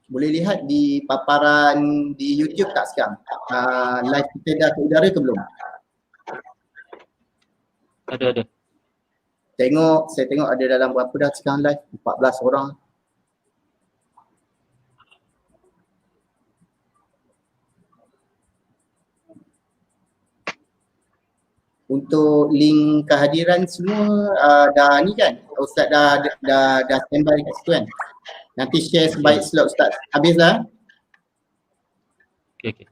Boleh lihat di paparan di YouTube tak sekarang? Live kita dah ke udara ke belum? Ada. Saya tengok ada dalam berapa dah sekarang live? 14 orang. Untuk link kehadiran semua dah ni kan? Ustaz dah standby kat situ kan? Nanti share sebaik slot Ustaz. Habis dah? Okey.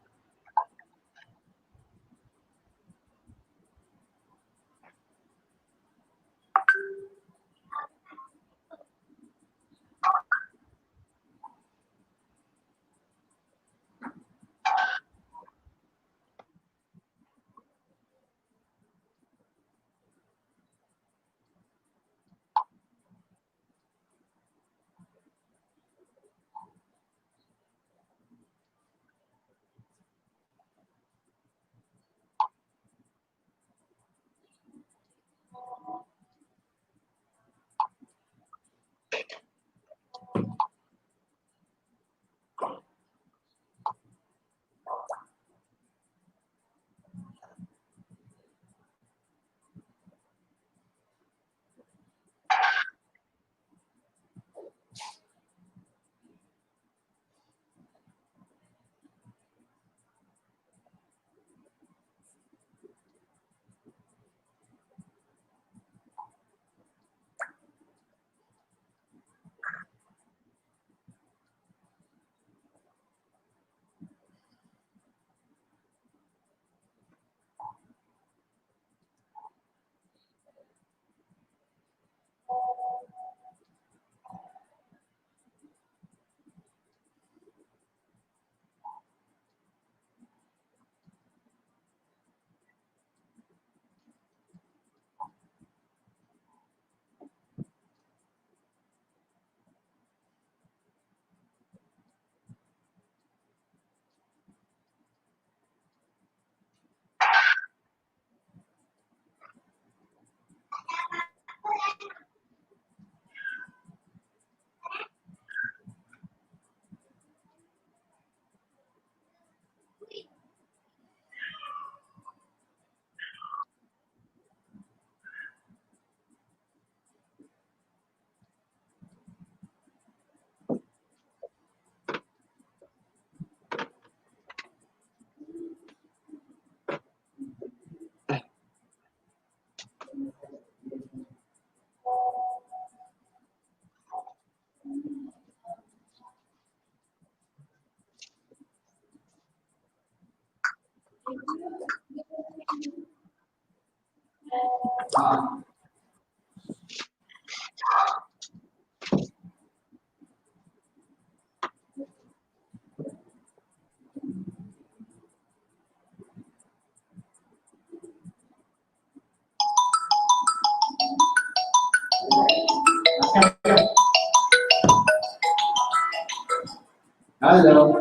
Halo.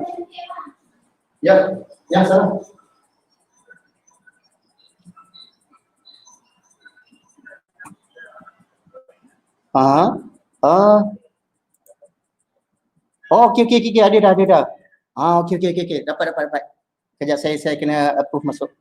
Ya, salah. Oh, okey, ada dah. Okey. Dapat. Kejap saya kena approve masuk.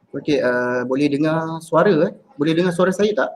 Okey, boleh dengar suara Boleh dengar suara saya tak?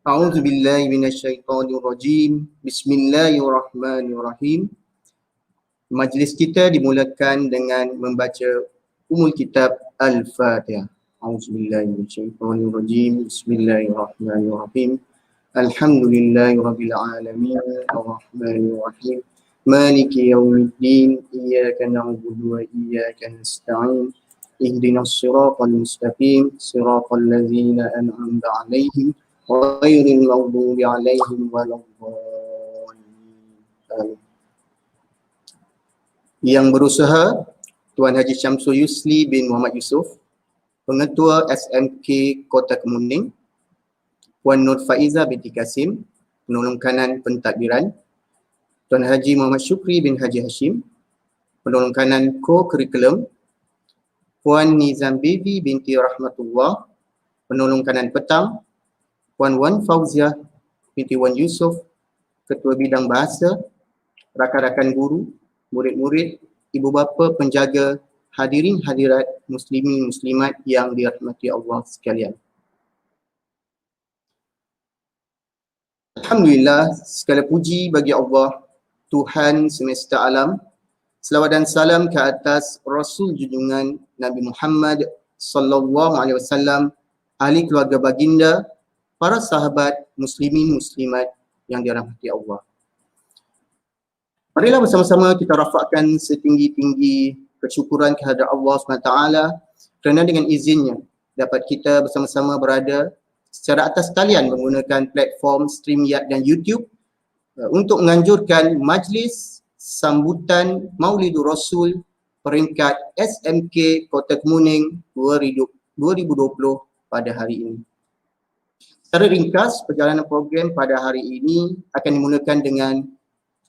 A'udzu billahi minasyaitonir rajim. Bismillahirrahmanirrahim. Majlis kita dimulakan dengan membaca Ummul Kitab Al-Fatihah. A'udzu billahi minasyaitonir rajim. Bismillahirrahmanirrahim. Alhamdulillahirabbil alamin. Arrahmanir rahim. Maliki yaumiddin. Iyyaka na'budu wa iyyaka nasta'in. Ihdinas siratal mustaqim. Siratal ladzina an'amta 'alaihim ghairil maghdubi 'alaihim waladdallin. Yang berusaha Tuan Haji Syamsul Yusli bin Muhammad Yusof, Pengetua SMK Kota Kemuning, Puan Nur Faiza binti Kasim, Penolong Kanan Pentadbiran, Tuan Haji Muhammad Syukri bin Haji Hashim, Penolong Kanan Co-Curriculum, Puan Nizam Bibi binti Rahmatullah, Penolong Kanan Petang, Puan Wan Fauziah binti Wan Yusof, Ketua Bidang Bahasa, rakan-rakan guru, murid-murid, ibu bapa penjaga, hadirin hadirat, muslimin muslimat yang dirahmati Allah sekalian. Alhamdulillah, segala puji bagi Allah, Tuhan semesta alam. Selawat dan salam ke atas Rasul junjungan Nabi Muhammad sallallahu alaihi wasallam, ahli keluarga baginda, para sahabat, muslimin muslimat yang dirahmati Allah. Marilah bersama-sama kita rafakkan setinggi-tinggi kesyukuran kehadrat Allah SWT kerana dengan izinnya dapat kita bersama-sama berada secara atas talian menggunakan platform StreamYard dan YouTube untuk menganjurkan majlis sambutan Maulidur Rasul peringkat SMK Kota Kemuning 2020 pada hari ini. Secara ringkas, perjalanan program pada hari ini akan dimulakan dengan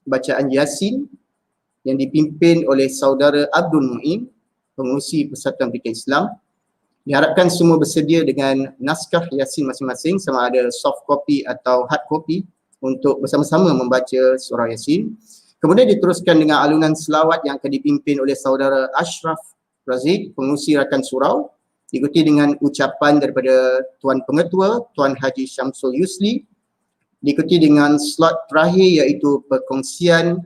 bacaan Yasin yang dipimpin oleh Saudara Abdul Mu'in, pengurusi Persatuan Fikir Islam. Diharapkan semua bersedia dengan naskah Yasin masing-masing, sama ada soft copy atau hard copy, untuk bersama-sama membaca surah Yasin. Kemudian diteruskan dengan alunan selawat yang akan dipimpin oleh Saudara Ashraf Razik, pengurusi rakan surau, diikuti dengan ucapan daripada Tuan Pengetua, Tuan Haji Syamsul Yusli, diikuti dengan slot terakhir iaitu perkongsian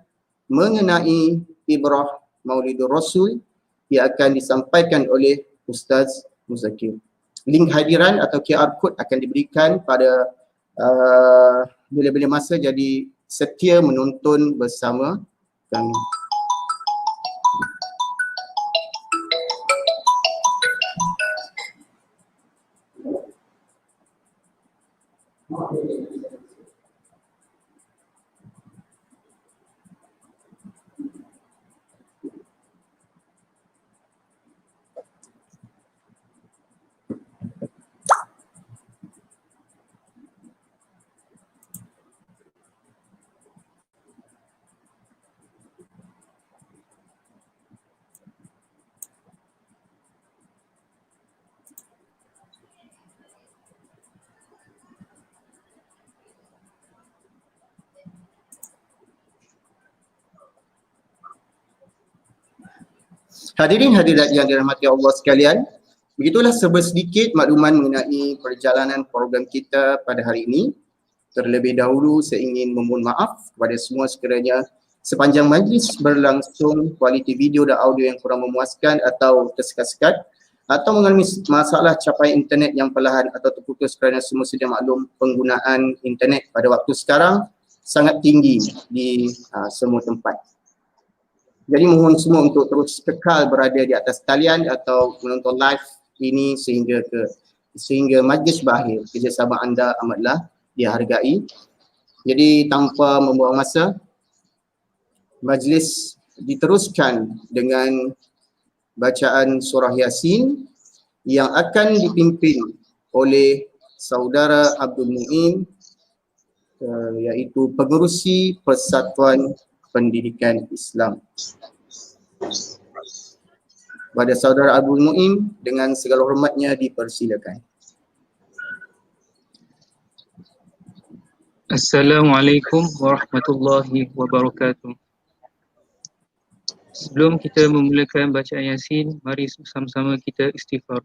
mengenai ibrah Maulidur Rasul yang akan disampaikan oleh Ustaz Muzakir. Link hadiran atau QR code akan diberikan pada bila-bila masa, jadi setia menonton bersama kami. Hadirin hadirat yang dirahmati Allah sekalian, begitulah serba sedikit makluman mengenai perjalanan program kita pada hari ini. Terlebih dahulu saya ingin memohon maaf kepada semua sekiranya sepanjang majlis berlangsung kualiti video dan audio yang kurang memuaskan atau tersekat-sekat, atau mengalami masalah capaian internet yang perlahan atau terputus kerana semua sedia maklum penggunaan internet pada waktu sekarang sangat tinggi di semua tempat. Jadi mohon semua untuk terus kekal berada di atas talian atau menonton live ini sehingga majlis berakhir. Kerjasama anda amatlah dihargai. Jadi tanpa membuang masa, majlis diteruskan dengan bacaan surah Yasin yang akan dipimpin oleh Saudara Abdul Mu'in, iaitu pengerusi Persatuan Pendidikan Islam. Kepada Saudara Abdul Mu'in dengan segala hormatnya dipersilakan. Assalamualaikum warahmatullahi wabarakatuh. Sebelum kita memulakan bacaan Yasin, mari sama-sama kita istighfar.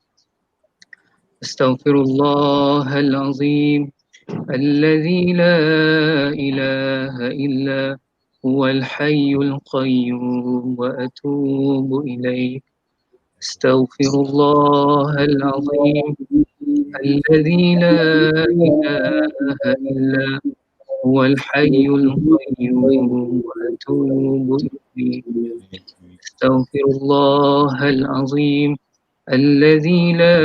Astaghfirullahalazim. الذي لا إله إلا هو الحي القيوم وأتوب إليه. أستغفر الله العظيم الذي لا إله إلا هو الحي القيوم وأتوب إليه. أستغفر الله العظيم الذي لا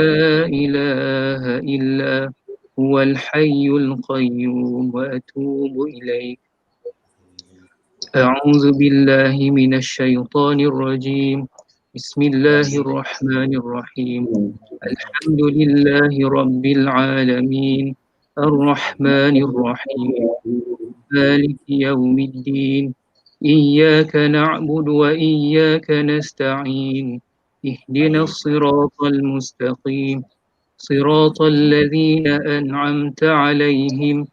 إله إلا هو الحي القيوم وأتوب إليه. أعوذ بالله من الشيطان الرجيم. بسم الله الرحمن الرحيم. الحمد لله رب العالمين الرحمن الرحيم مالك يوم الدين إياك نعبد وإياك نستعين اهدنا الصراط المستقيم صراط الذين أنعمت عليهم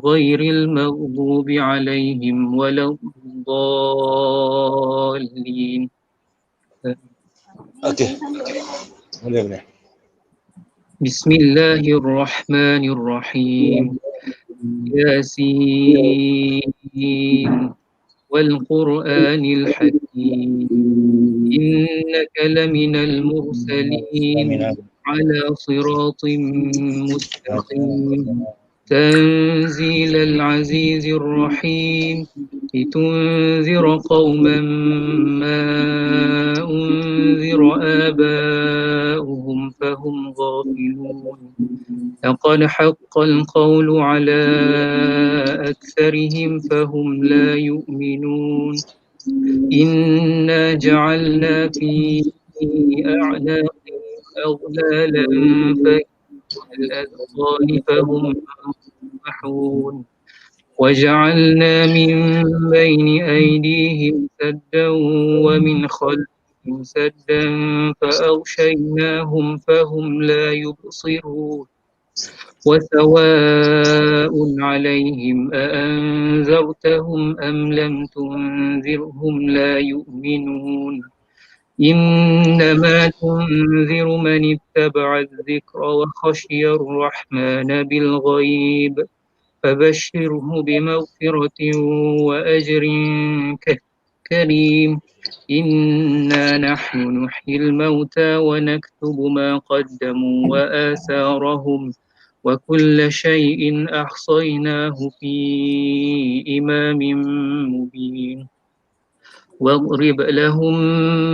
غير المغضوب عليهم ولا الضالين. بسم الله الرحمن الرحيم. ياسين والقرآن الحكيم إنك لمن المرسلين على صراط مستقيم تنزيل العزيز الرحيم لتنذر قوما ما أنذر آباؤهم فهم غافلون. لقد حق القول على أكثرهم فهم لا يؤمنون. إنا جعلنا في أعناقهم أغلالا فهي الأذقان فهم يسمحون. وجعلنا من بين أيديهم سدا ومن خلفهم سدا فأغشيناهم فهم لا يبصرون. وسواء عليهم أأنذرتهم أم لم تنذرهم لا يؤمنون. إنما تنذر من اتبع الذكر وخشي الرحمن بالغيب فبشره بمغفرة وأجر كريم. إنا نحن نحيي الموتى ونكتب ما قدموا وآثارهم وكل شيء أحصيناه في إمام مبين. واضرب لهم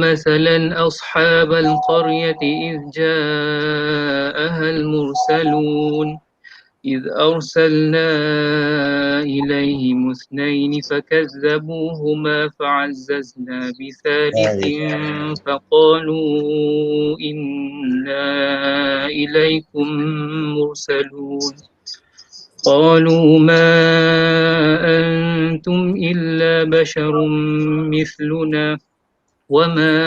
مثلا أصحاب القرية إذ جاءها المرسلون إذ أرسلنا إليهم اثنين فكذبوهما فعززنا بثالث فقالوا إنا إليكم مرسلون. قالوا ما أنتم إلا بشر مثلنا وما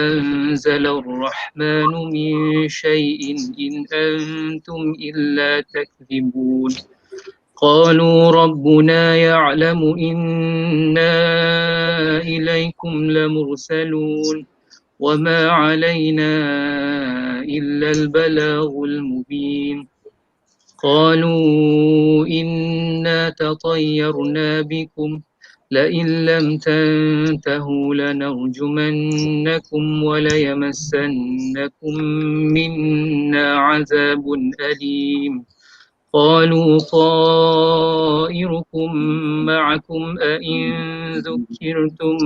أنزل الرحمن من شيء إن أنتم إلا تكذبون. قالوا ربنا يعلم إنا إليكم لمرسلون وما علينا إلا البلاغ المبين. قالوا إنا تطيرنا بكم لئن لم تنتهوا لنرجمنكم وليمسنكم منا عذاب أليم. قالوا طائركم معكم أئن ذكرتم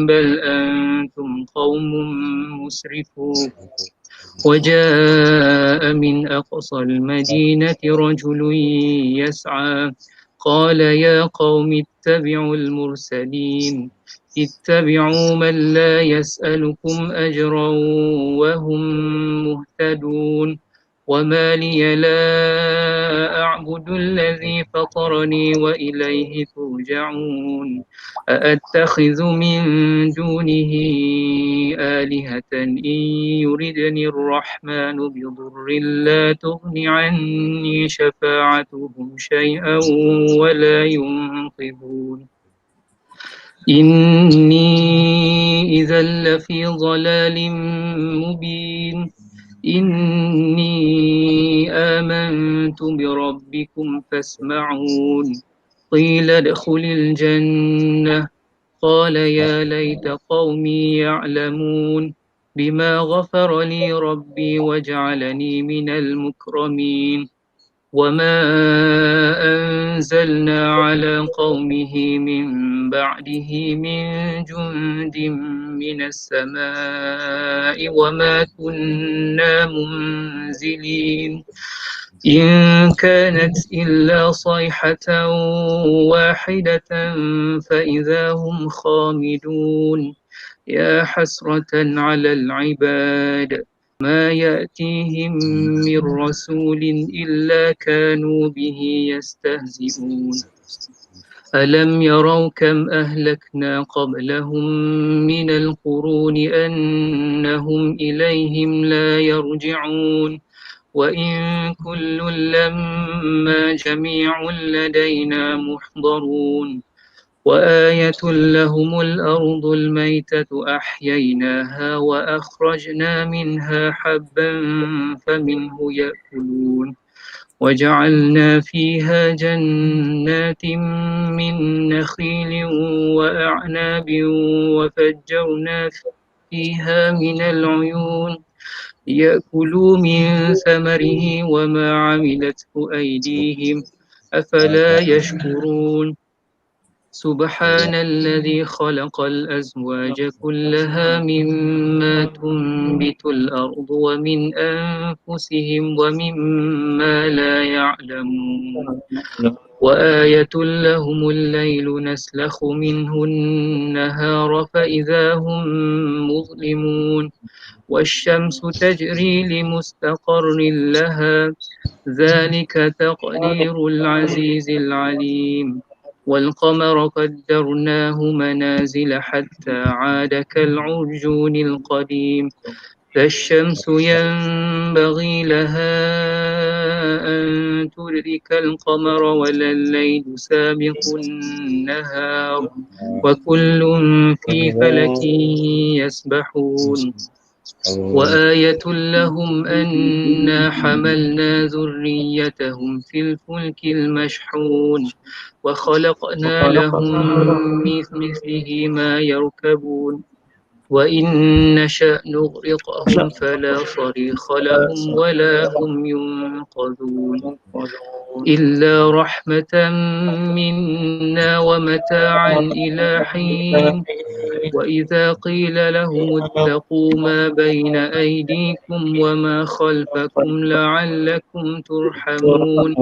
بل أنتم قوم مسرفون. وجاء من أقصى المدينة رجل يسعى قال يا قوم اتبعوا المرسلين اتبعوا من لا يسألكم أجرا وهم مهتدون. وما لي لا أعبد الذي فطرني وإليه ترجعون. أأتخذ من دونه آلهة إن يردني الرحمن بضر لا تغن عني شفاعتهم شيئا ولا ينقذون. إني إذا لفي ضلال مبين. إني آمنت بربكم فاسمعون قيل ادخل الجنة قال يا ليت قومي يعلمون بما غفر لي ربي وجعلني من المكرمين وما أنزلنا على قومه من بعده من جند من السماء وما كنا منزلين إن كانت إلا صيحة واحدة فإذا هم خامدون يا حسرة على العباد ما يأتيهم من رسول إلا كانوا به يستهزئون ألم يروا كم أهلكنا قبلهم من القرون أنهم إليهم لا يرجعون وإن كل لما جميع لدينا محضرون وآية لهم الأرض الميتة أحييناها وأخرجنا منها حبا فمنه يأكلون وجعلنا فيها جنات من نخيل وأعناب وفجرنا فيها من العيون ليأكلوا من ثمره وما عملته أيديهم أفلا يشكرون سبحان الذي خلق الأزواج كلها مما تنبت الأرض ومن أنفسهم ومما لا يعلمون وآية لهم الليل نسلخ منه النهار فإذا هم مظلمون والشمس تجري لمستقر لها ذلك تقدير العزيز العليم والقمر قدرناه منازل حتى عاد كالعرجون القديم لا الشمس ينبغي لها أن تدرك القمر ولا الليل سابق النهار وكل في فلك يسبحون وآية لهم أنا حملنا ذريتهم في الفلك المشحون وخلقنا لهم مثله ما يركبون وإن نشأ نغرقهم فلا صريخ لهم ولا هم ينقذون إلا رحمة منا ومتاعا إلى حين وإذا قيل لهم اتقوا ما بين أيديكم وما خلفكم لعلكم ترحمون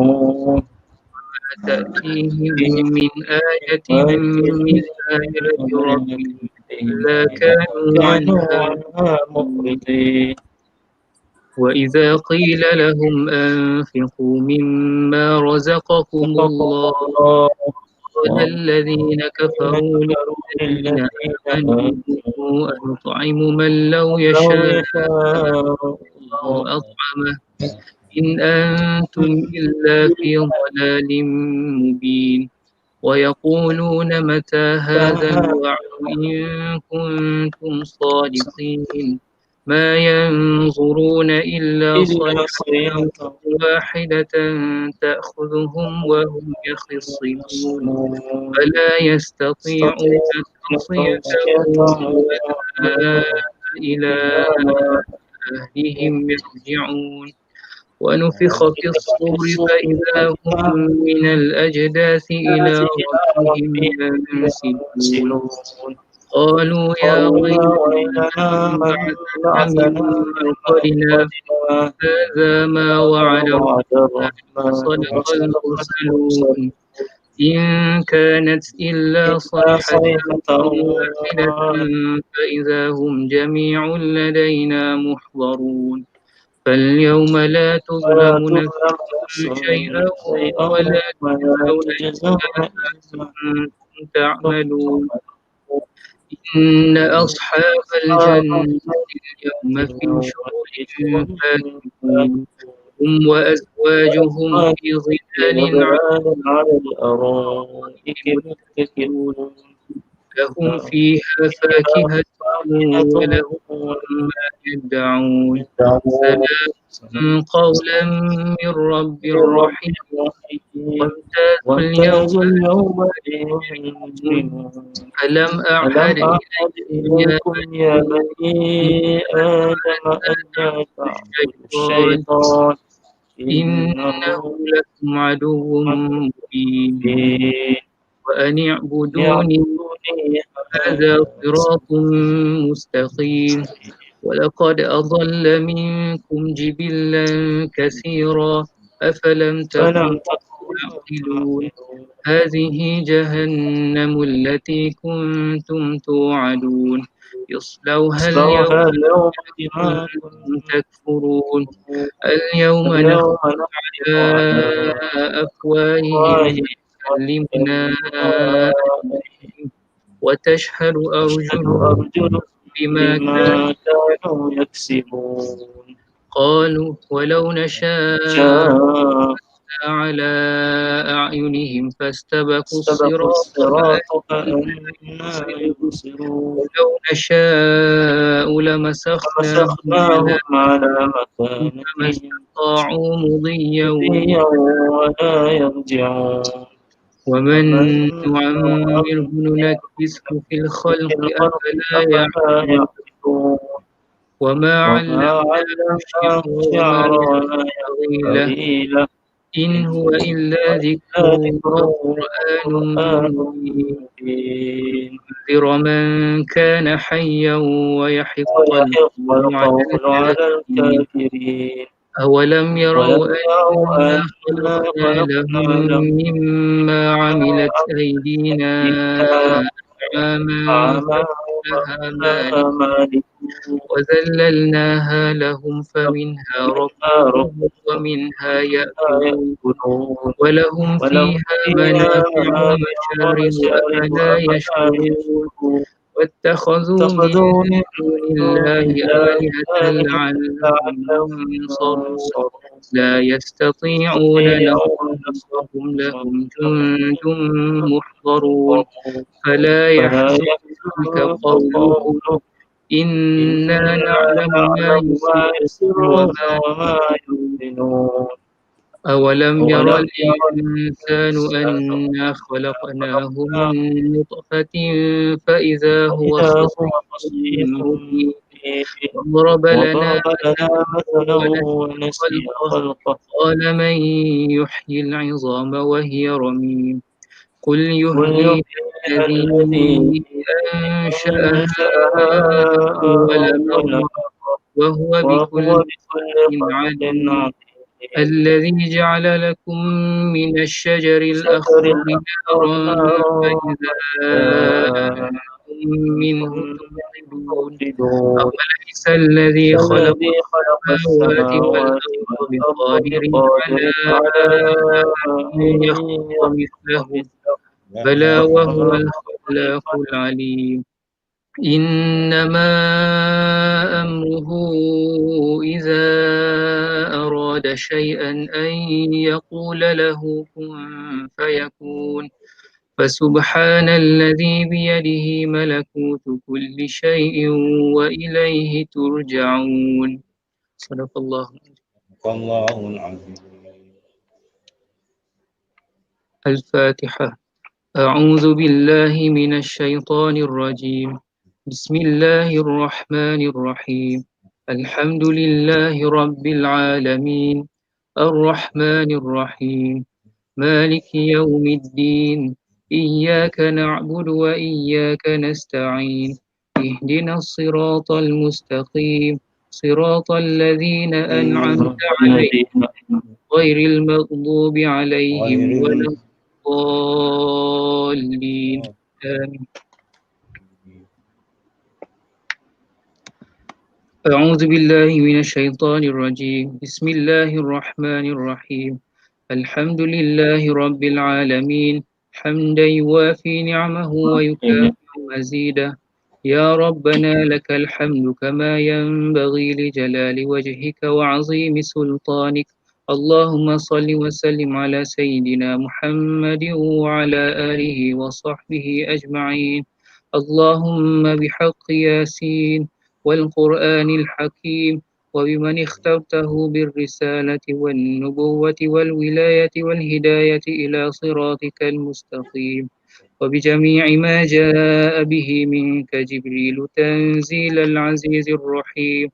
تأتيهم من آية من آيات ربهم إلا كانوا عنها مؤمنين وإذا قيل لهم أنفقوا مما رزقكم الله قال الذين كفروا للذين آمنوا أنطعم من لو يشاء الله أطعمه إن أنتم إلا في ضلال مبين ويقولون متى هذا الوعد إن كنتم صادقين ما ينظرون إلا صيحة واحدة تأخذهم وهم يخصمون فلا يستطيعون تصية ولا إلى أهلهم يرجعون ونفخ في الصور فإذا هم من الأجداث إلى ربهم ينسلون قالوا يا ويلنا من بعثنا من مرقدنا هذا ما وعد الرحمن وصدق المرسلون إن كانت إلا صيحة واحدة فإذا هم جميع لدينا محضرون فاليوم لا تظلم نفس شيئا ولا تجزون إلا ما كنتم تعملون إن أصحاب الجنة اليوم في شغل فاكهون هم وأزواجهم في ظلال على الأرائك متكئون لهم فيها فاكهة ولهم ما يدعون سلام قولا من رب رحيم وامتازوا اليوم وامتازوا اليوم أيها المجرمون ألم أعهد ألم أعهد إليكم يا إليكم يا بني آدم أن لا تعبدوا الشيطان الشيطان إنه إنه لكم عدو مبين مبين وأن اعبدوني يعبدوني هذا هذا صراط مستقيم ولقد أضل منكم جبلا كثيرا أفلم فلم تكونوا تكونوا تعقلون تعقلون هذه جهنم التي كنتم توعدون يصلوها اليوم اصلوها اليوم بما بما كنتم كنتم تكفرون تكفرون اليوم اليوم نختم نختم على على أفواههم أفواههم وتكلمنا وتكلمنا أيديهم وتشهد تشهد أرجلهم أرجلهم بما كانوا بما كانوا يكسبون قالوا ولو نشاء شاء على أعينهم فاستبقوا استبقوا الصراط الصراط فأنى فأنا يبصرون يبصرون ولو نشاء لمسخناهم على فمسخناهم على فما مكانتهم استطاعوا مضيا مضيا ولا يرجعون ومن ومن نعمره ننكسه في في الخلق الخلق أفلا أفلا يعقلون يعقلون وما وما علمناه علمناه الشعر وما الشعر ولا ينبغي له ينبغي له إن إن هو إلا هو ذكر إلا ذكر وقرآن وقرآن مبين مبين لينذر من كان حيا ويحق ويحق القول على القول على الكافرين الكافرين أولم يروا ولم يروا أنا أنا خلقنا لهم خلقنا لهم مما ما عملت أيدينا أيدينا أنعاما أنعاما فلها لها مالكون مالكون وذللناها لهم فمنها فمنها ركوبهم ركوبهم ومنها ومنها يأكلون يأكلون ولهم ولهم فيها فيها منافع منافع ومشارب ومشارب أفلا أفلا يشكرون يشكرون واتخذوا من اتخذوا من دون دون الله الله آلهة آلهة لعلهم لعلهم ينصرون ينصرون لا يستطيعون يستطيعون نصرهم وهم نصرهم لهم ولهم جند جند محضرون محضرون فلا فلا يحزنك يحزنك قولهم قولهم إنا إنا نعلم ما نعلم ما يسرون يسرون وما وما يعلنون يعلنون أولم يرى ولم ير الإنسان الإنسان أنا أنا خلقناه خلقناه من نطفة فإذا هو فإذا خصيم هو بصير مبين مبين وضرب لنا وضرب لنا مثلا ونسي ونسي خلقه خلقه قال من يحيي العظام وهي رميم قل قل يحيي يحييها الذي الذي أنشأها أنشأها أول أول مرة مرة وهو بكل وهو بكل خلق خلق عليم عليم الذي جعل لكم من الشجر شجر الأخضر الأخضر نارا نارا فإذا فإذا أنتم منه أنتم توقدون توقدون أوليس الذي خلق الذي خلق السماوات السماوات والأرض والأرض بقادر على بقادر على أن أن يخلق يخلق مثلهم مثله بلى وهو وهو الخلاق العليم إنما أمره إذا أراد شيئا أن يقول له كن فيكون فسبحان الذي بيده ملكوت كل شيء وإليه ترجعون صدق الله. الله العظيم. الفاتحة. أعوذ بالله من الشيطان الرجيم. بسم الله الرحمن الرحيم. الحمد لله رب العالمين الرحمن الرحيم مالك يوم الدين إياك نعبد وإياك نستعين اهدنا الصراط المستقيم صراط الذين أنعمت عليهم غير المغضوب عليهم ولا الضالين آمين. أعوذ بالله من الشيطان الرجيم بسم الله الرحمن الرحيم الحمد لله رب العالمين حمدا يوافي نعمه ويكافئ مزيدا يا ربنا لك الحمد كما ينبغي لجلال وجهك وعظيم سلطانك اللهم صل وسلم على سيدنا محمد وعلى آله وصحبه أجمعين اللهم بحق ياسين والقرآن الحكيم وبمن اخترته بالرسالة والنبوة والولاية والهداية إلى صراطك المستقيم وبجميع ما جاء به منك جبريل تنزيل العزيز الرحيم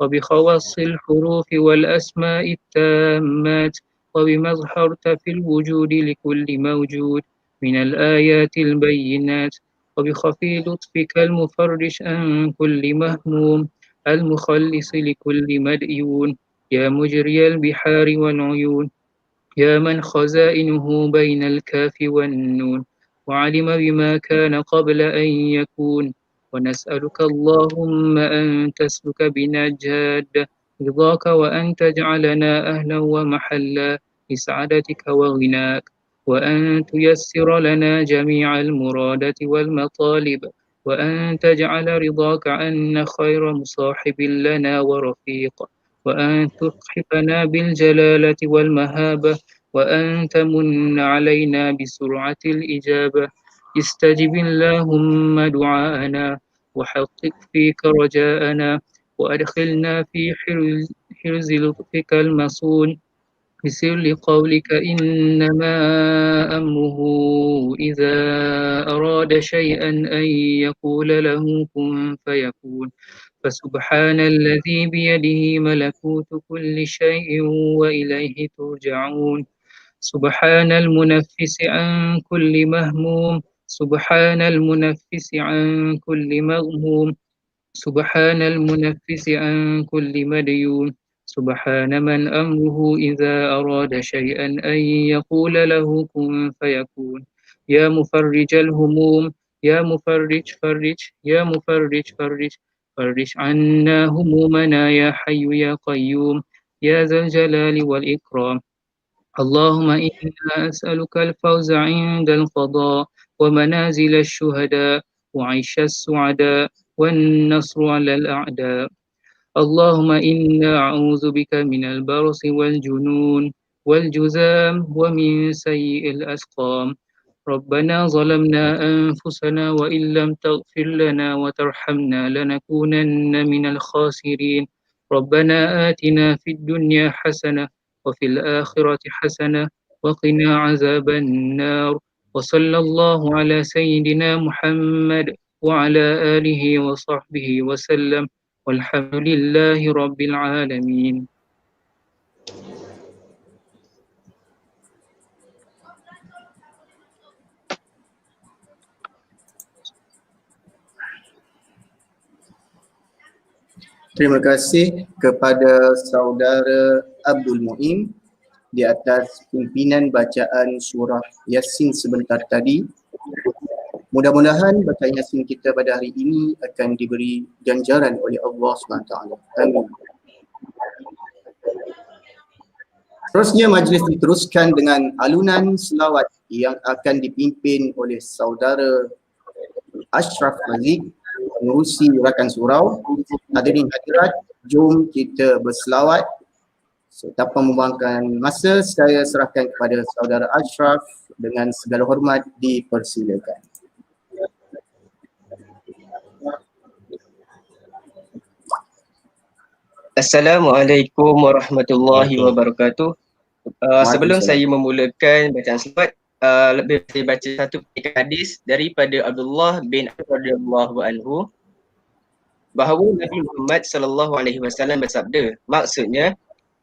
وبخواص الحروف والأسماء التامات وبما اظهرت في الوجود لكل موجود من الآيات البينات وبخفي لطفك المفرش عن كل مهموم المخلص لكل مديون يا مجري البحار والعيون يا من خزائنه بين الكاف والنون وعلم بما كان قبل أن يكون ونسألك اللهم أن تسلك بنا الجادة رضاك وأن تجعلنا أهلا ومحلا لسعادتك وغناك وأن تيسر لنا جميع المرادات والمطالب وأن تجعل رضاك عنا خير مصاحب لنا ورفيق وأن تلحقنا بالجلالة والمهابة وأن تمن علينا بسرعة الإجابة استجب اللهم دعاءنا وحقق فيك رجاءنا وأدخلنا في حرز لطفك المصون بسر قولك إنما أمره إذا أراد شيئا أن يقول له كن فيكون فسبحان الذي بيده ملكوت كل شيء وإليه ترجعون سبحان المنفس عن كل مهموم سبحان المنفس عن كل مغموم سبحان المنفس عن كل مديون سبحان من أمره إذا أراد شيئا أن يقول له كن فيكون يا مفرج الهموم يا مفرج فرج يا مفرج فرج فرج عنا همومنا يا حي يا قيوم يا ذا الجلال والإكرام اللهم إنا أسألك الفوز عند القضاء ومنازل الشهداء وعيش السعداء والنصر على الأعداء اللهم إنا أعوذ بك من البرص والجنون والجذام ومن سيء الأسقام ربنا ظلمنا أنفسنا وإن لم تغفر لنا وترحمنا لنكونن من الخاسرين ربنا آتنا في الدنيا حسنة وفي الآخرة حسنة وقنا عذاب النار وصلى الله على سيدنا محمد وعلى آله وصحبه وسلم والحمد لله رب العالمين. Terima kasih kepada saudara Abdul Muim di atas pimpinan bacaan surah Yasin sebentar tadi. Mudah-mudahan bacaan Yasin kita pada hari ini akan diberi ganjaran oleh Allah SWT. Amin. Terusnya majlis diteruskan dengan alunan selawat yang akan dipimpin oleh saudara Ashraf Aziz mengurusi rakan surau. Hadirin hadirat, jom kita berselawat. So, tanpa membuangkan masa, saya serahkan kepada saudara Ashraf dengan segala hormat dipersilakan. Assalamualaikum warahmatullahi wabarakatuh. Sebelum saya memulakan bacaan selawat, lebih saya baca satu hadis daripada Abdullah bin Umar radhiyallahu anhu bahawa Nabi Muhammad sallallahu alaihi wasallam bersabda, maksudnya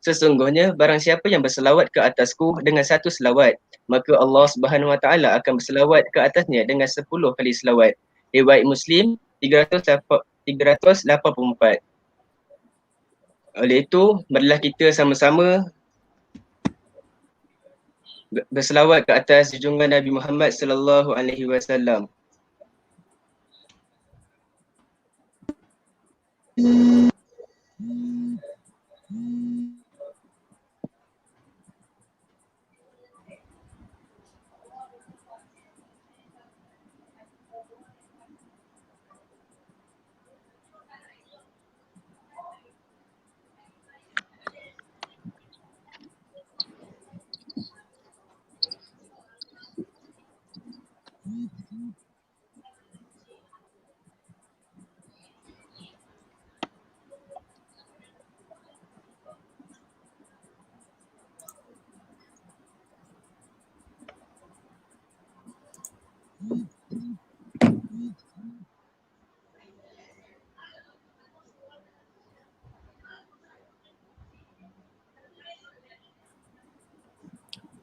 sesungguhnya barang siapa yang berselawat ke atasku dengan satu selawat, maka Allah Subhanahu wa taala akan berselawat ke atasnya dengan 10 kali selawat. Riwayat Muslim 384. Oleh itu, marilah kita sama-sama berselawat ke atas junjungan Nabi Muhammad sallallahu alaihi wasallam.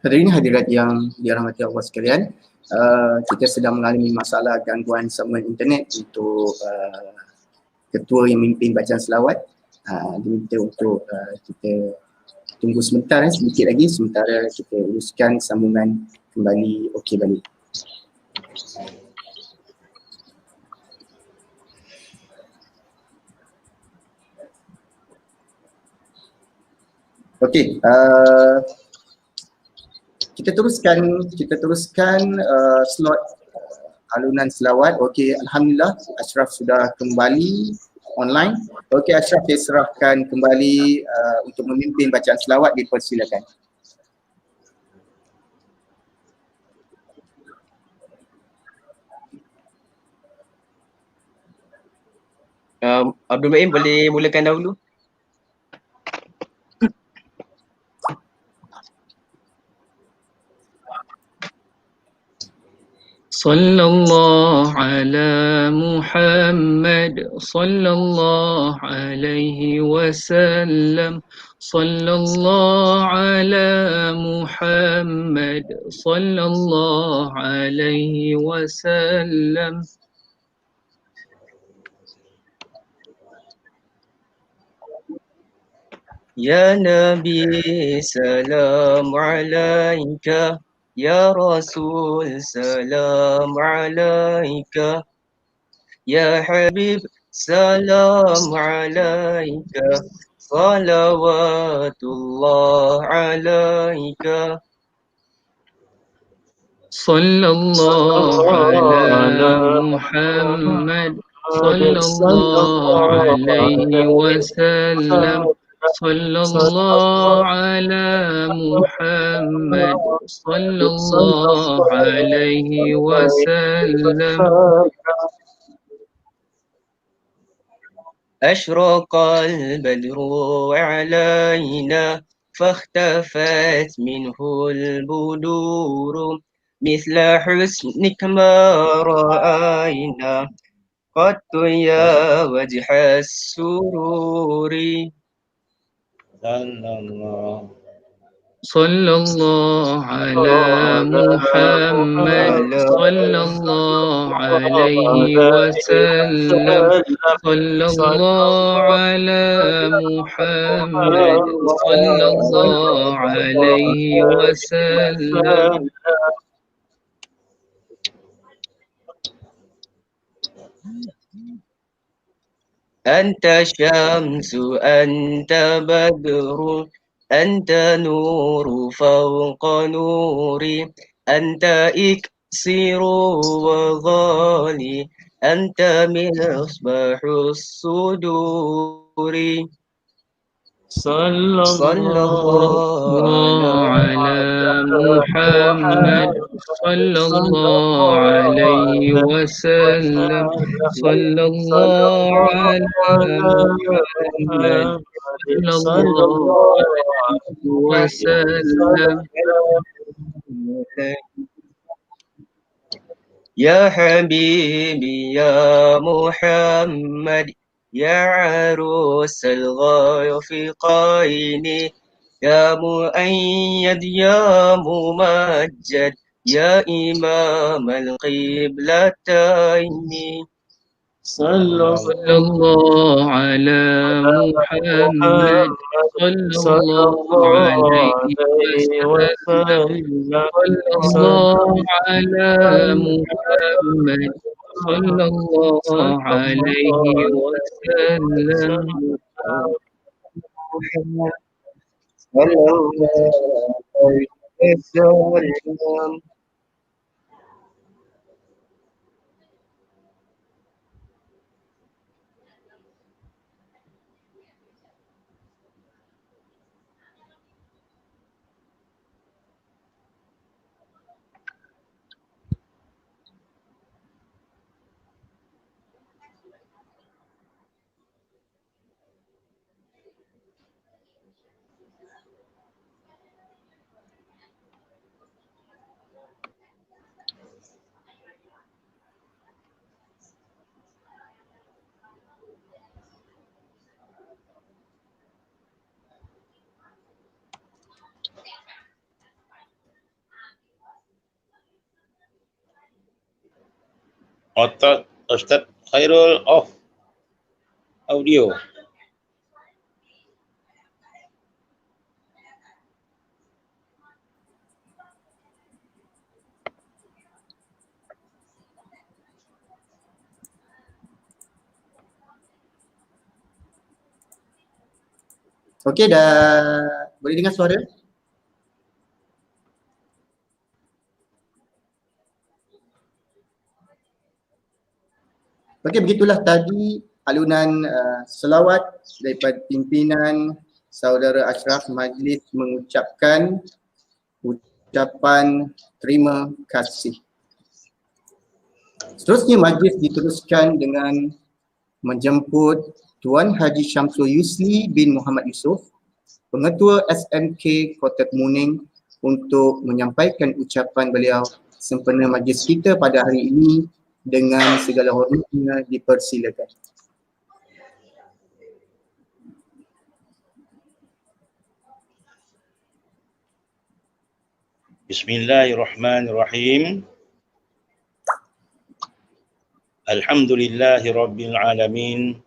Hadirin hadirat yang dirahmati Allah sekalian, kita sedang mengalami masalah gangguan sambungan internet untuk ketua yang memimpin bacaan selawat. Diminta untuk kita tunggu sebentar, sedikit lagi sementara kita uruskan sambungan kembali okey balik. Okey, kita teruskan slot alunan selawat. Okey, alhamdulillah Ashraf sudah kembali online. Okey, Ashraf, saya serahkan kembali untuk memimpin bacaan selawat, dipersilakan. Abdul Maim boleh mulakan dahulu. صلى الله على محمد صلى الله عليه وسلم صلى الله على محمد صلى الله عليه وسلم. Ya Nabi salam alaika, Ya Rasul salam alaika, Ya Habib salam alaika, salawatullah alaika. صلى الله على محمد صلى الله عليه وسلم صلى الله على محمد صلى الله عليه وسلم. أشرق البدر علينا فاختفت منه البدور مثل حسنك ما رأينا قط يا وجه السرور. صلى الله على محمد صلى الله عليه وسلم صلى الله على محمد صلى الله عليه وسلم. أنت شمس أنت بدر أنت نور فوق نوري أنت إكسير وغالي أنت مصباح الصدور. صلى صلى الله الله على محمد صلى الله عليه وسلم صلى الله على محمد صلى الله عليه وسلم. يا حبيبي يا محمد يا عروس الغافقين يا مؤيد يا ممجد يا إمام القبلتين. صلى الله على محمد صلى الله عليه وسلم صلى الله على محمد صلى الله عليه وسلم. صلى الله عليه وسلم. Ustaz Khairul off audio. Okey, dah boleh dengar suara? Okey, begitulah tadi alunan selawat daripada pimpinan Saudara Ashraf Majlis mengucapkan ucapan terima kasih. Seterusnya majlis diteruskan dengan menjemput Tuan Haji Syamsul Yusli bin Muhammad Yusof, Pengetua SMK Kota Kemuning, untuk menyampaikan ucapan beliau sempena majlis kita pada hari ini. Dengan segala hormatnya dipersilakan. Bismillahirrahmanirrahim. Alhamdulillahirabbil alamin.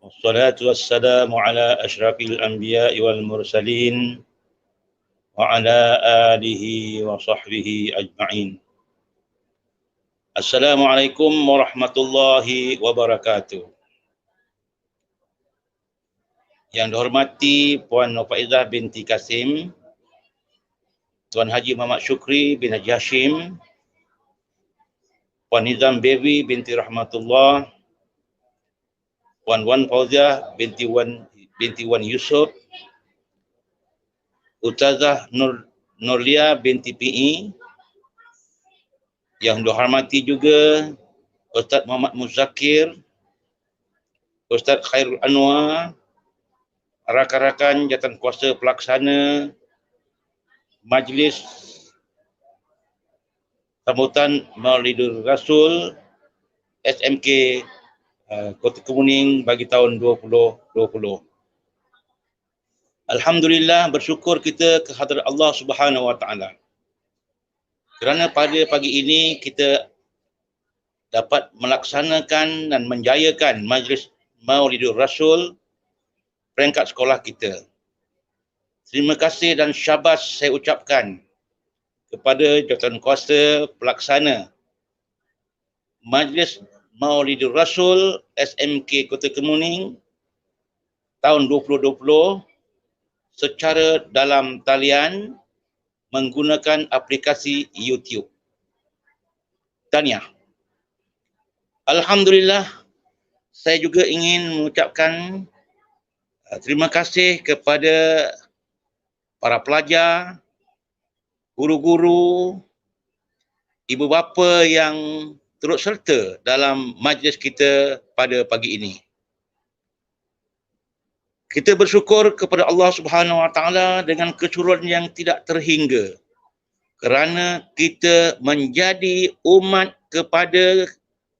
Wassalatu wassalamu ala asyrafil anbiya'i wal mursalin wa ala alihi wa sahbihi ajma'in. Assalamualaikum warahmatullahi wabarakatuh. Yang dihormati Puan Nofaizah binti Kasim, Tuan Haji Muhammad Syukri bin Haji Hashim, Puan Nizam Bevi binti Rahmatullah, Puan Wan Fauziah binti Wan Yusof, Ustazah Nurlia binti PE, yang dihormati juga Ustaz Muhammad Muzakir, Ustaz Khairul Anwar, rakan-rakan jawatan kuasa pelaksana Majlis Sambutan Maulidur Rasul SMK Kota Kemuning bagi tahun 2020. Alhamdulillah, bersyukur kita kehadrat Allah Subhanahu Wa Taala. Kerana pada pagi ini kita dapat melaksanakan dan menjayakan Majlis Maulidur Rasul peringkat sekolah kita. Terima kasih dan syabas saya ucapkan kepada jawatan kuasa pelaksana Majlis Maulidur Rasul SMK Kota Kemuning tahun 2020 secara dalam talian menggunakan aplikasi YouTube. Tahniah. Alhamdulillah, saya juga ingin mengucapkan terima kasih kepada para pelajar, guru-guru, ibu bapa yang turut serta dalam majlis kita pada pagi ini. Kita bersyukur kepada Allah Subhanahu Wa Taala dengan kecuruan yang tidak terhingga kerana kita menjadi umat kepada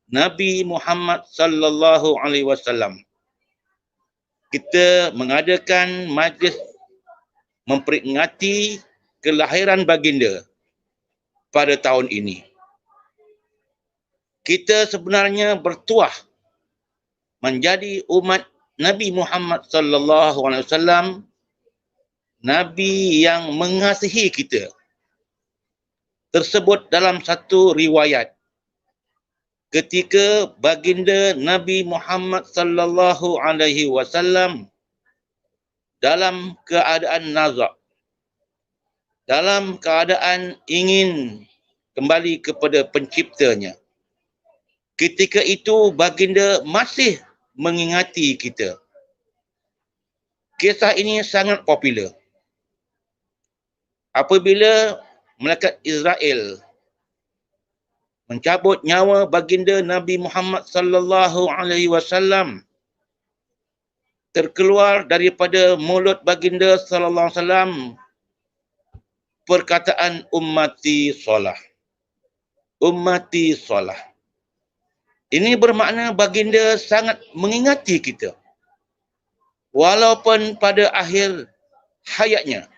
Nabi Muhammad sallallahu alaihi wasallam. Kita mengadakan majlis memperingati kelahiran baginda pada tahun ini. Kita sebenarnya bertuah menjadi umat Nabi Muhammad sallallahu alaihi wasallam, nabi yang mengasihi kita. Tersebut dalam satu riwayat ketika baginda Nabi Muhammad sallallahu alaihi wasallam dalam keadaan nazak, dalam keadaan ingin kembali kepada penciptanya. Ketika itu baginda masih mengingati kita. Kisah ini sangat popular. Apabila malaikat Israel mencabut nyawa baginda Nabi Muhammad sallallahu alaihi wasallam, terkeluar daripada mulut baginda sallallahu alaihi wasallam perkataan ummati solah. Ummati solah. Ini bermakna baginda sangat mengingati kita. Walaupun pada akhir hayatnya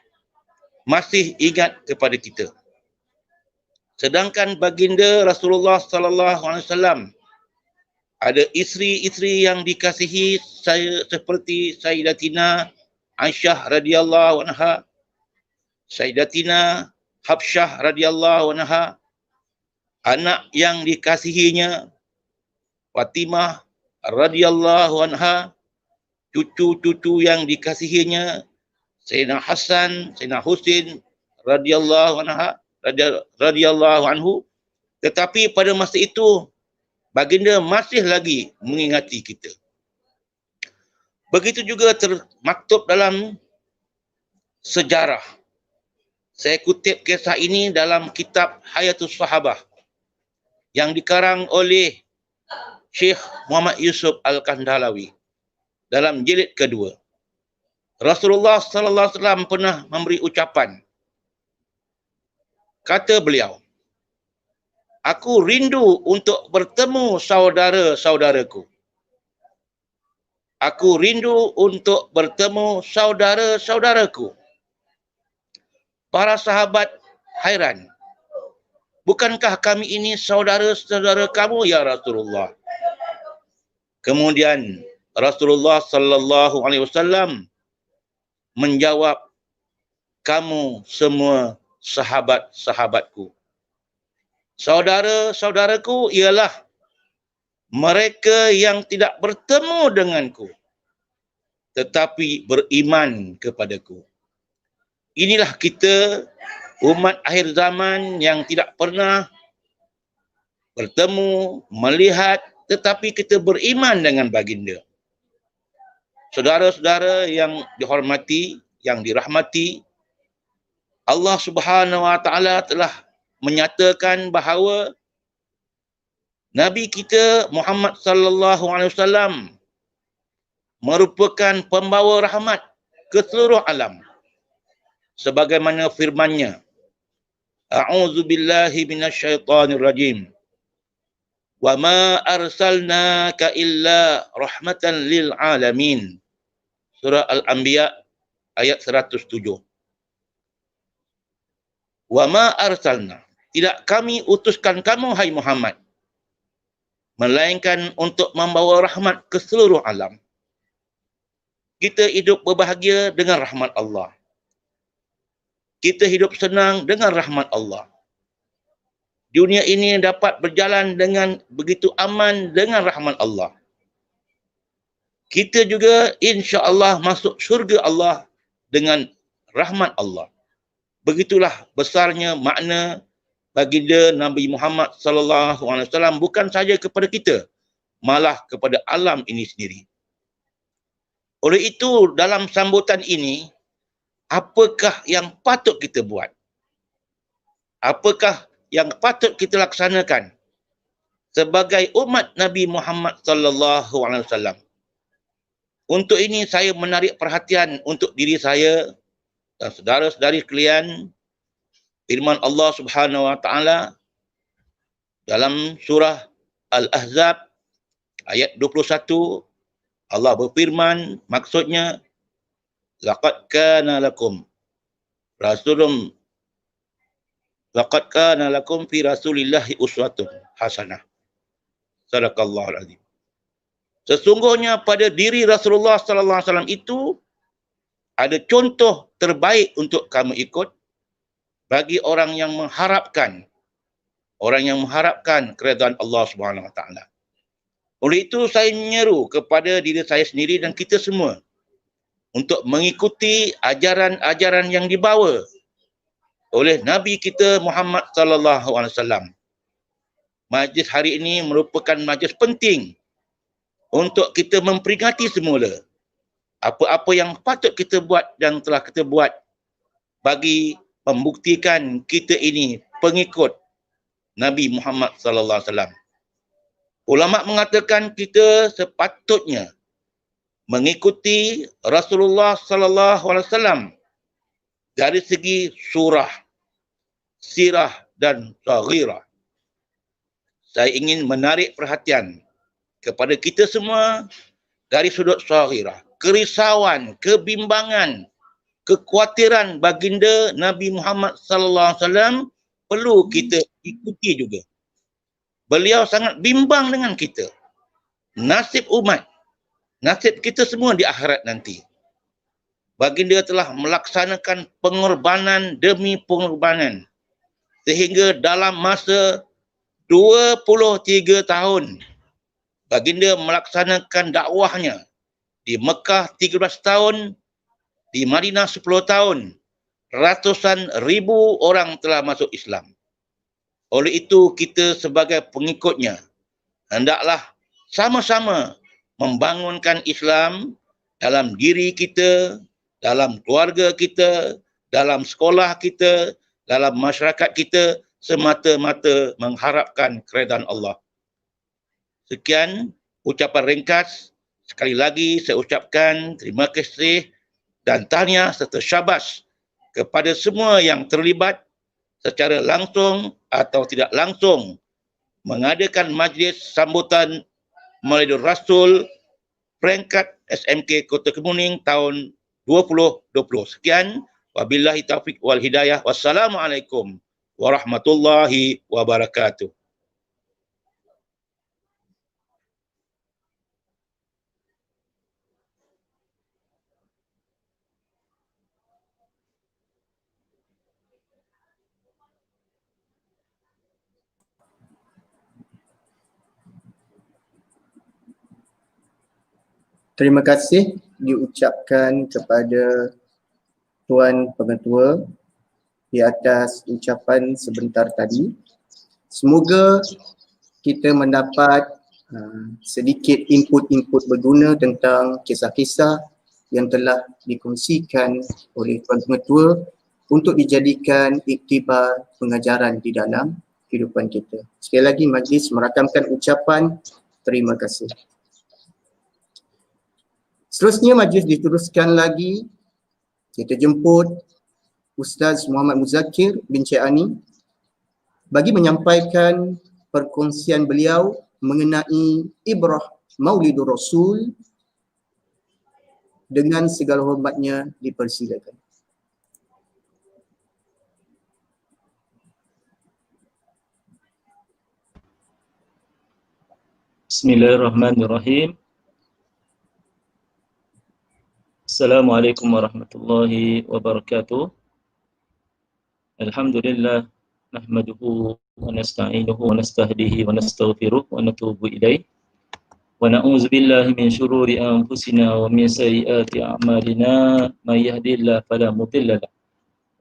masih ingat kepada kita. Sedangkan baginda Rasulullah sallallahu alaihi wasallam ada isteri-isteri yang dikasihi saya seperti Sayyidatina Aisyah radhiyallahu anha, Sayyidatina Hafsah radhiyallahu anha, anak yang dikasihinya Fatimah radhiyallahu anha, cucu-cucu yang dikasihinya Sayyidina Hasan, Sayyidina Husin radhiyallahu anha, radhiyallahu anhu. Tetapi pada masa itu baginda masih lagi mengingati kita. Begitu juga termaktub dalam sejarah. Saya kutip kisah ini dalam kitab Hayatus Sahabah yang dikarang oleh Syekh Muhammad Yusuf Al-Kandhalawi dalam jilid kedua. Rasulullah sallallahu alaihi wasallam pernah memberi ucapan. Kata beliau, "Aku rindu untuk bertemu saudara-saudaraku. Aku rindu untuk bertemu saudara-saudaraku." Para sahabat hairan. "Bukankah kami ini saudara-saudara kamu ya Rasulullah?" Kemudian Rasulullah sallallahu alaihi wasallam menjawab, "Kamu semua sahabat-sahabatku. Saudara-saudaraku ialah mereka yang tidak bertemu denganku tetapi beriman kepadaku." Inilah kita, umat akhir zaman yang tidak pernah bertemu, melihat, tetapi kita beriman dengan baginda. Saudara-saudara yang dihormati, yang dirahmati, Allah Subhanahu wa taala telah menyatakan bahawa Nabi kita Muhammad sallallahu alaihi wasallam merupakan pembawa rahmat ke seluruh alam. Sebagaimana firman-Nya, "A'udzu billahi minasyaitonir rajim. Wa ma arsalnaka illa rahmatan lil alamin." Surah Al-Anbiya ayat 107. "Wa ma arsalna," tidak kami utuskan kamu hai Muhammad, melainkan untuk membawa rahmat ke seluruh alam. Kita hidup berbahagia dengan rahmat Allah. Kita hidup senang dengan rahmat Allah. Dunia ini dapat berjalan dengan begitu aman dengan rahmat Allah. Kita juga insya-Allah masuk syurga Allah dengan rahmat Allah. Begitulah besarnya makna baginda Nabi Muhammad sallallahu alaihi wasallam bukan saja kepada kita, malah kepada alam ini sendiri. Oleh itu, dalam sambutan ini, apakah yang patut kita buat? Apakah yang patut kita laksanakan sebagai umat Nabi Muhammad sallallahu alaihi wasallam? Untuk ini saya menarik perhatian untuk diri saya dan saudara-saudari sekalian, firman Allah Subhanahu wa taala dalam surah Al-Ahzab ayat 21, Allah berfirman, maksudnya, laqad kana lakum fi rasulillahi uswatun hasanah. Sadaqallahul azim. Sesungguhnya pada diri Rasulullah sallallahu alaihi wasallam itu ada contoh terbaik untuk kamu ikut bagi orang yang mengharapkan keridhaan Allah Subhanahu wa taala. Oleh itu saya menyeru kepada diri saya sendiri dan kita semua untuk mengikuti ajaran-ajaran yang dibawa oleh Nabi kita Muhammad sallallahu alaihi wasallam. Majlis hari ini merupakan majlis penting untuk kita memperingati semula apa-apa yang patut kita buat dan telah kita buat bagi membuktikan kita ini pengikut Nabi Muhammad sallallahu alaihi wasallam. Ulama mengatakan kita sepatutnya mengikuti Rasulullah sallallahu alaihi wasallam dari segi surah, sirah dan saghirah. Saya ingin menarik perhatian kepada kita semua dari sudut saghirah, kerisauan, kebimbangan, kekhawatiran baginda Nabi Muhammad sallallahu alaihi wasallam perlu kita ikuti juga. Beliau sangat bimbang dengan kita. Nasib umat, nasib kita semua di akhirat nanti. Baginda telah melaksanakan pengorbanan demi pengorbanan sehingga dalam masa 23 tahun baginda melaksanakan dakwahnya. Di Mekah 13 tahun, di Madinah 10 tahun, ratusan ribu orang telah masuk Islam. Oleh itu kita sebagai pengikutnya hendaklah sama-sama membangunkan Islam dalam diri kita, dalam keluarga kita, dalam sekolah kita, dalam masyarakat kita, semata-mata mengharapkan keredaan Allah. Sekian ucapan ringkas. Sekali lagi saya ucapkan terima kasih dan tahniah serta syabas kepada semua yang terlibat secara langsung atau tidak langsung mengadakan majlis sambutan Maulidur Rasul peringkat SMK Kota Kemuning tahun 2020. Sekian, wabillahi taufiq wal hidayah. Wassalamualaikum warahmatullahi wabarakatuh. Terima kasih diucapkan kepada Tuan Pengetua di atas ucapan sebentar tadi. Semoga kita mendapat sedikit input-input berguna tentang kisah-kisah yang telah dikongsikan oleh Tuan Pengetua untuk dijadikan iktibar pengajaran di dalam kehidupan kita. Sekali lagi majlis merakamkan ucapan terima kasih. Seterusnya majlis diteruskan lagi. Kita jemput Ustaz Muhammad Muzakir bin Cik Ani bagi menyampaikan perkongsian beliau mengenai ibrah Maulidur Rasul. Dengan segala hormatnya dipersilakan. Bismillahirrahmanirrahim. Assalamualaikum warahmatullahi wabarakatuh. Alhamdulillah nahmaduhu wa nasta'inuhu wa nastahdihi wa nastaghfiruh wa natubu ilaih. Wa na'udzu billahi min syururi anfusina wa min sayyiati a'malina may yahdihillahu fala mudilla lahu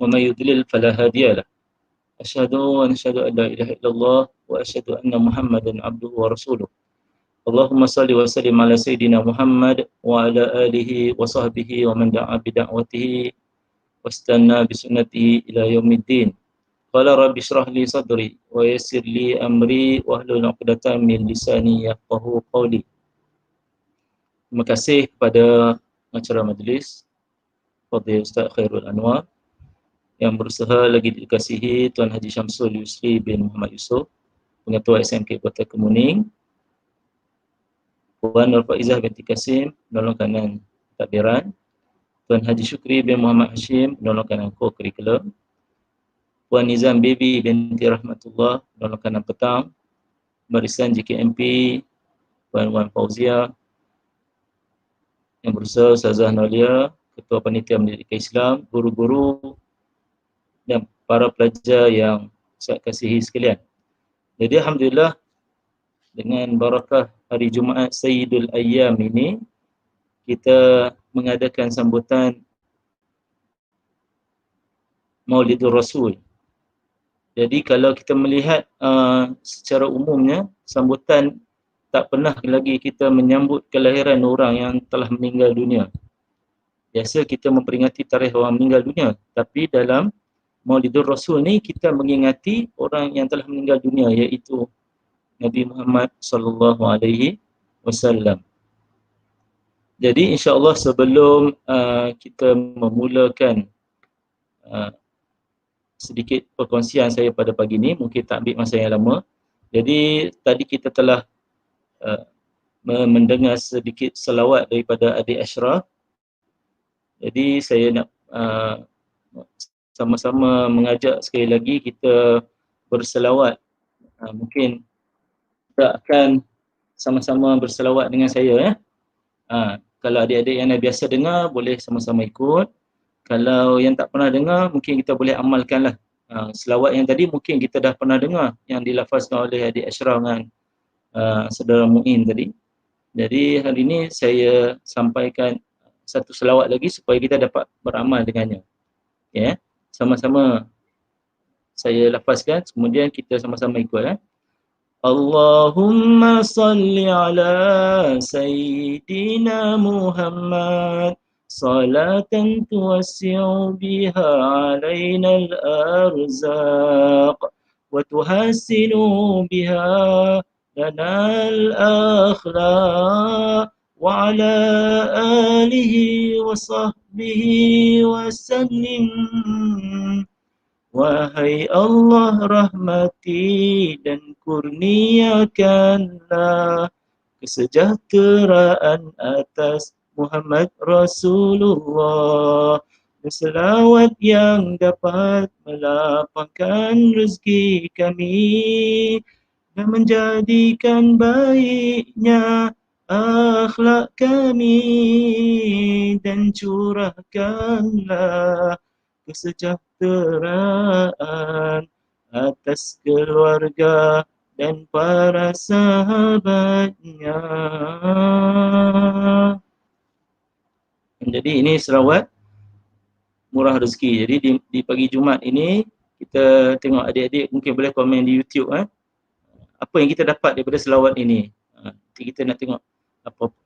wa may yudlil fala hadiya lahu. Asyhadu an la ilaha illallah wa asyhadu anna Muhammadan abduhu wa rasuluh. Allahumma salli wa sallim ala Sayyidina Muhammad wa ala alihi wa sahbihi wa man da'a bida'watihi wastanna bisunnatihi ila yaumiddin. Qala rabbi shrah li sadri wa yassir li amri wahlul 'uqdatam min lisani yafqahu qawli. Terima kasih kepada pengacara majlis Fadil Ustaz Khairul Anwar yang berusaha lagi dikasihi Tuan Haji Syamsul Yusri bin Muhammad Yusof, Pengetua SMK Kota Kemuning, Puan Nur Faizah binti Kasim, penolong kanan takbiran, Tuan Haji Syukri bin Muhammad Hashim, penolong kanan co-curriculum, Puan Nizam Bibi binti Rahmatullah, penolong kanan petang, barisan JKMP, Puan Wan Fauzia, yang berusaha Ustazah Nolia, Ketua Panitia Pendidikan Islam, guru-guru dan para pelajar yang saya kasihi sekalian. Jadi alhamdulillah dengan barakah hari Jumaat Sayyidul Ayyam ini kita mengadakan sambutan Maulidur Rasul. Jadi kalau kita melihat secara umumnya sambutan tak pernah lagi kita menyambut kelahiran orang yang telah meninggal dunia. Biasa kita memperingati tarikh orang meninggal dunia, tapi dalam Maulidur Rasul ni kita mengingati orang yang telah meninggal dunia, iaitu Nabi Muhammad sallallahu alaihi wasallam. Jadi insya-Allah sebelum kita memulakan sedikit perkongsian saya pada pagi ini, mungkin tak ambil masa yang lama. Jadi tadi kita telah mendengar sedikit selawat daripada adik Ashraf. Jadi saya nak sama-sama mengajak sekali lagi kita berselawat. Mungkin kita akan sama-sama berselawat dengan saya ya. Kalau adik-adik yang dah biasa dengar boleh sama-sama ikut. Kalau yang tak pernah dengar mungkin kita boleh amalkanlah. Selawat yang tadi mungkin kita dah pernah dengar yang dilafazkan oleh adik Ashraf dengan saudara Muin tadi. Jadi hari ini saya sampaikan satu selawat lagi supaya kita dapat beramal dengannya. Ya. Sama-sama saya lafazkan, kemudian kita sama-sama ikut ya. Allahumma salli ala Sayyidina Muhammad salatan tuwassi'u biha alaina al-arzaq wa tuhassinu biha lana al-akhlaq wa ala alihi wa sahbihi wa sallim. Wahai Allah, rahmati dan kurniakanlah kesejahteraan atas Muhammad Rasulullah, selawat yang dapat melapangkan rezeki kami dan menjadikan baiknya akhlak kami, dan curahkanlah kesejahteraan atas keluarga dan para sahabatnya. Jadi ini selawat murah rezeki. Jadi di pagi Jumaat ini kita tengok adik-adik mungkin boleh komen di YouTube apa yang kita dapat daripada selawat ini. Nanti kita nak tengok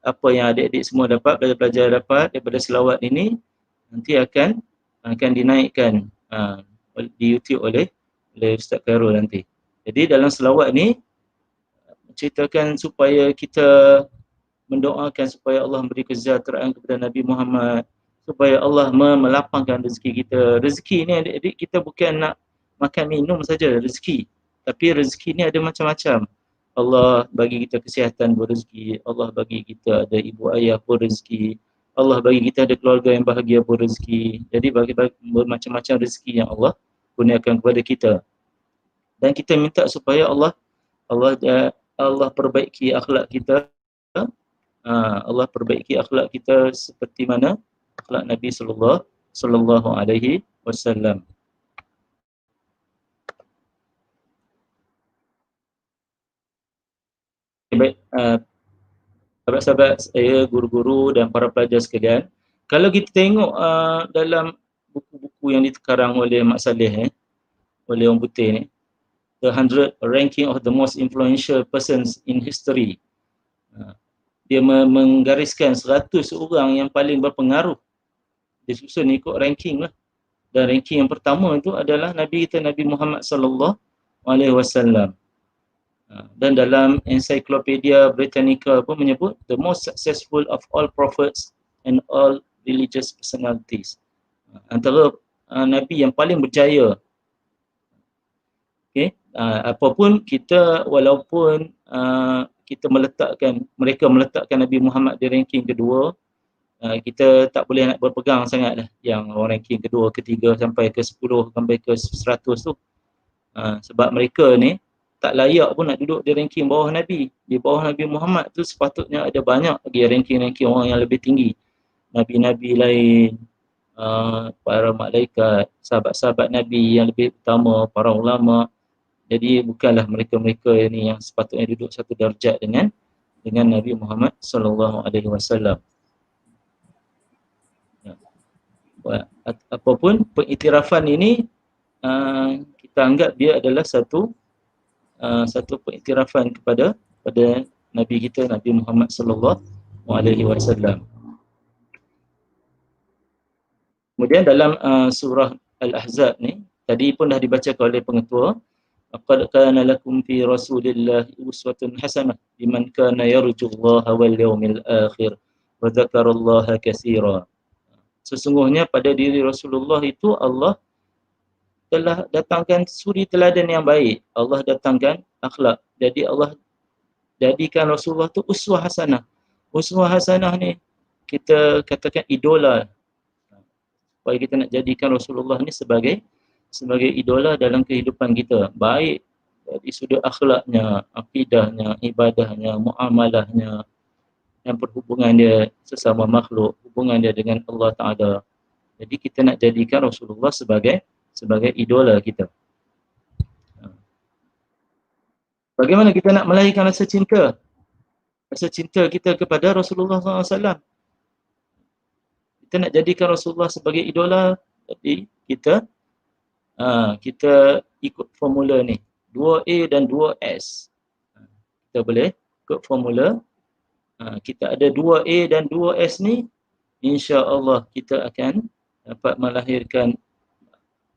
apa yang adik-adik semua dapat, pelajar-pelajar dapat daripada selawat ini, nanti akan dinaikkan di YouTube oleh Ustaz Khairul nanti. Jadi dalam selawat ni menceritakan supaya kita mendoakan supaya Allah beri kesejahteraan kepada Nabi Muhammad, supaya Allah melapangkan rezeki kita. Rezeki ni adik-adik kita bukan nak makan minum saja rezeki, tapi rezeki ni ada macam-macam. Allah bagi kita kesihatan berrezeki, Allah bagi kita ada ibu ayah berrezeki, Allah bagi kita ada keluarga yang bahagia berrezeki. Jadi bagi bermacam-macam rezeki yang Allah kurniakan kepada kita. Dan kita minta supaya Allah perbaiki akhlak kita. Allah perbaiki akhlak kita seperti mana akhlak Nabi sallallahu alaihi wasallam. Baik, sahabat-sahabat saya, guru-guru dan para pelajar sekalian, kalau kita tengok dalam buku-buku yang dikarang oleh Mak Saleh oleh Orang Putih ni, The 100 Ranking of the Most Influential Persons in History, dia menggariskan 100 orang yang paling berpengaruh. Dia susun ikut ranking lah. Dan ranking yang pertama itu adalah Nabi kita, Nabi Muhammad sallallahu alaihi wasallam. Dan dalam Encyclopedia Britannica pun menyebut the most successful of all prophets and all religious personalities. Antara Nabi yang paling berjaya. Okay. Apapun kita, walaupun mereka meletakkan Nabi Muhammad di ranking kedua, kita tak boleh nak berpegang sangat lah yang ranking kedua, ketiga sampai ke 10 sampai ke 100 tu. Sebab mereka ni tak layak pun nak duduk di ranking bawah Nabi. Di bawah Nabi Muhammad tu sepatutnya ada banyak lagi ranking-ranking orang yang lebih tinggi. Nabi-Nabi lain, para malaikat, sahabat-sahabat Nabi yang lebih utama, para ulama. Jadi bukanlah mereka-mereka ini yang sepatutnya duduk satu darjat dengan Nabi Muhammad sallallahu alaihi wasallam. Apapun pengiktirafan ini, kita anggap dia adalah satu pengiktirafan kepada Nabi kita, Nabi Muhammad sallallahu alaihi wasallam. Kemudian dalam surah Al-Ahzab ni, tadi pun dah dibacakan oleh pengetua, laqad kana lakum fi rasulillahi uswatun hasanah liman kana yarjullaha wal yawmil akhir wa dzakarallaha katsira. Sesungguhnya pada diri Rasulullah itu Allah telah datangkan suri teladan yang baik. Allah datangkan akhlak. Jadi Allah jadikan Rasulullah tu uswah hasanah. Uswah hasanah ni kita katakan idola. Supaya kita nak jadikan Rasulullah ni sebagai sebagai idola dalam kehidupan kita, baik dari sudut akhlaknya, akidahnya, ibadahnya, muamalahnya, dan perhubungan dia sesama makhluk, hubungan dia dengan Allah Ta'ala. Jadi kita nak jadikan Rasulullah sebagai idola kita. Bagaimana kita nak melahirkan rasa cinta? Rasa cinta kita kepada Rasulullah SAW. Kita nak jadikan Rasulullah sebagai idola, jadi kita ikut formula ni, 2A dan 2S. Kita boleh ikut formula. Kita ada 2A dan 2S ni, insya-Allah kita akan dapat melahirkan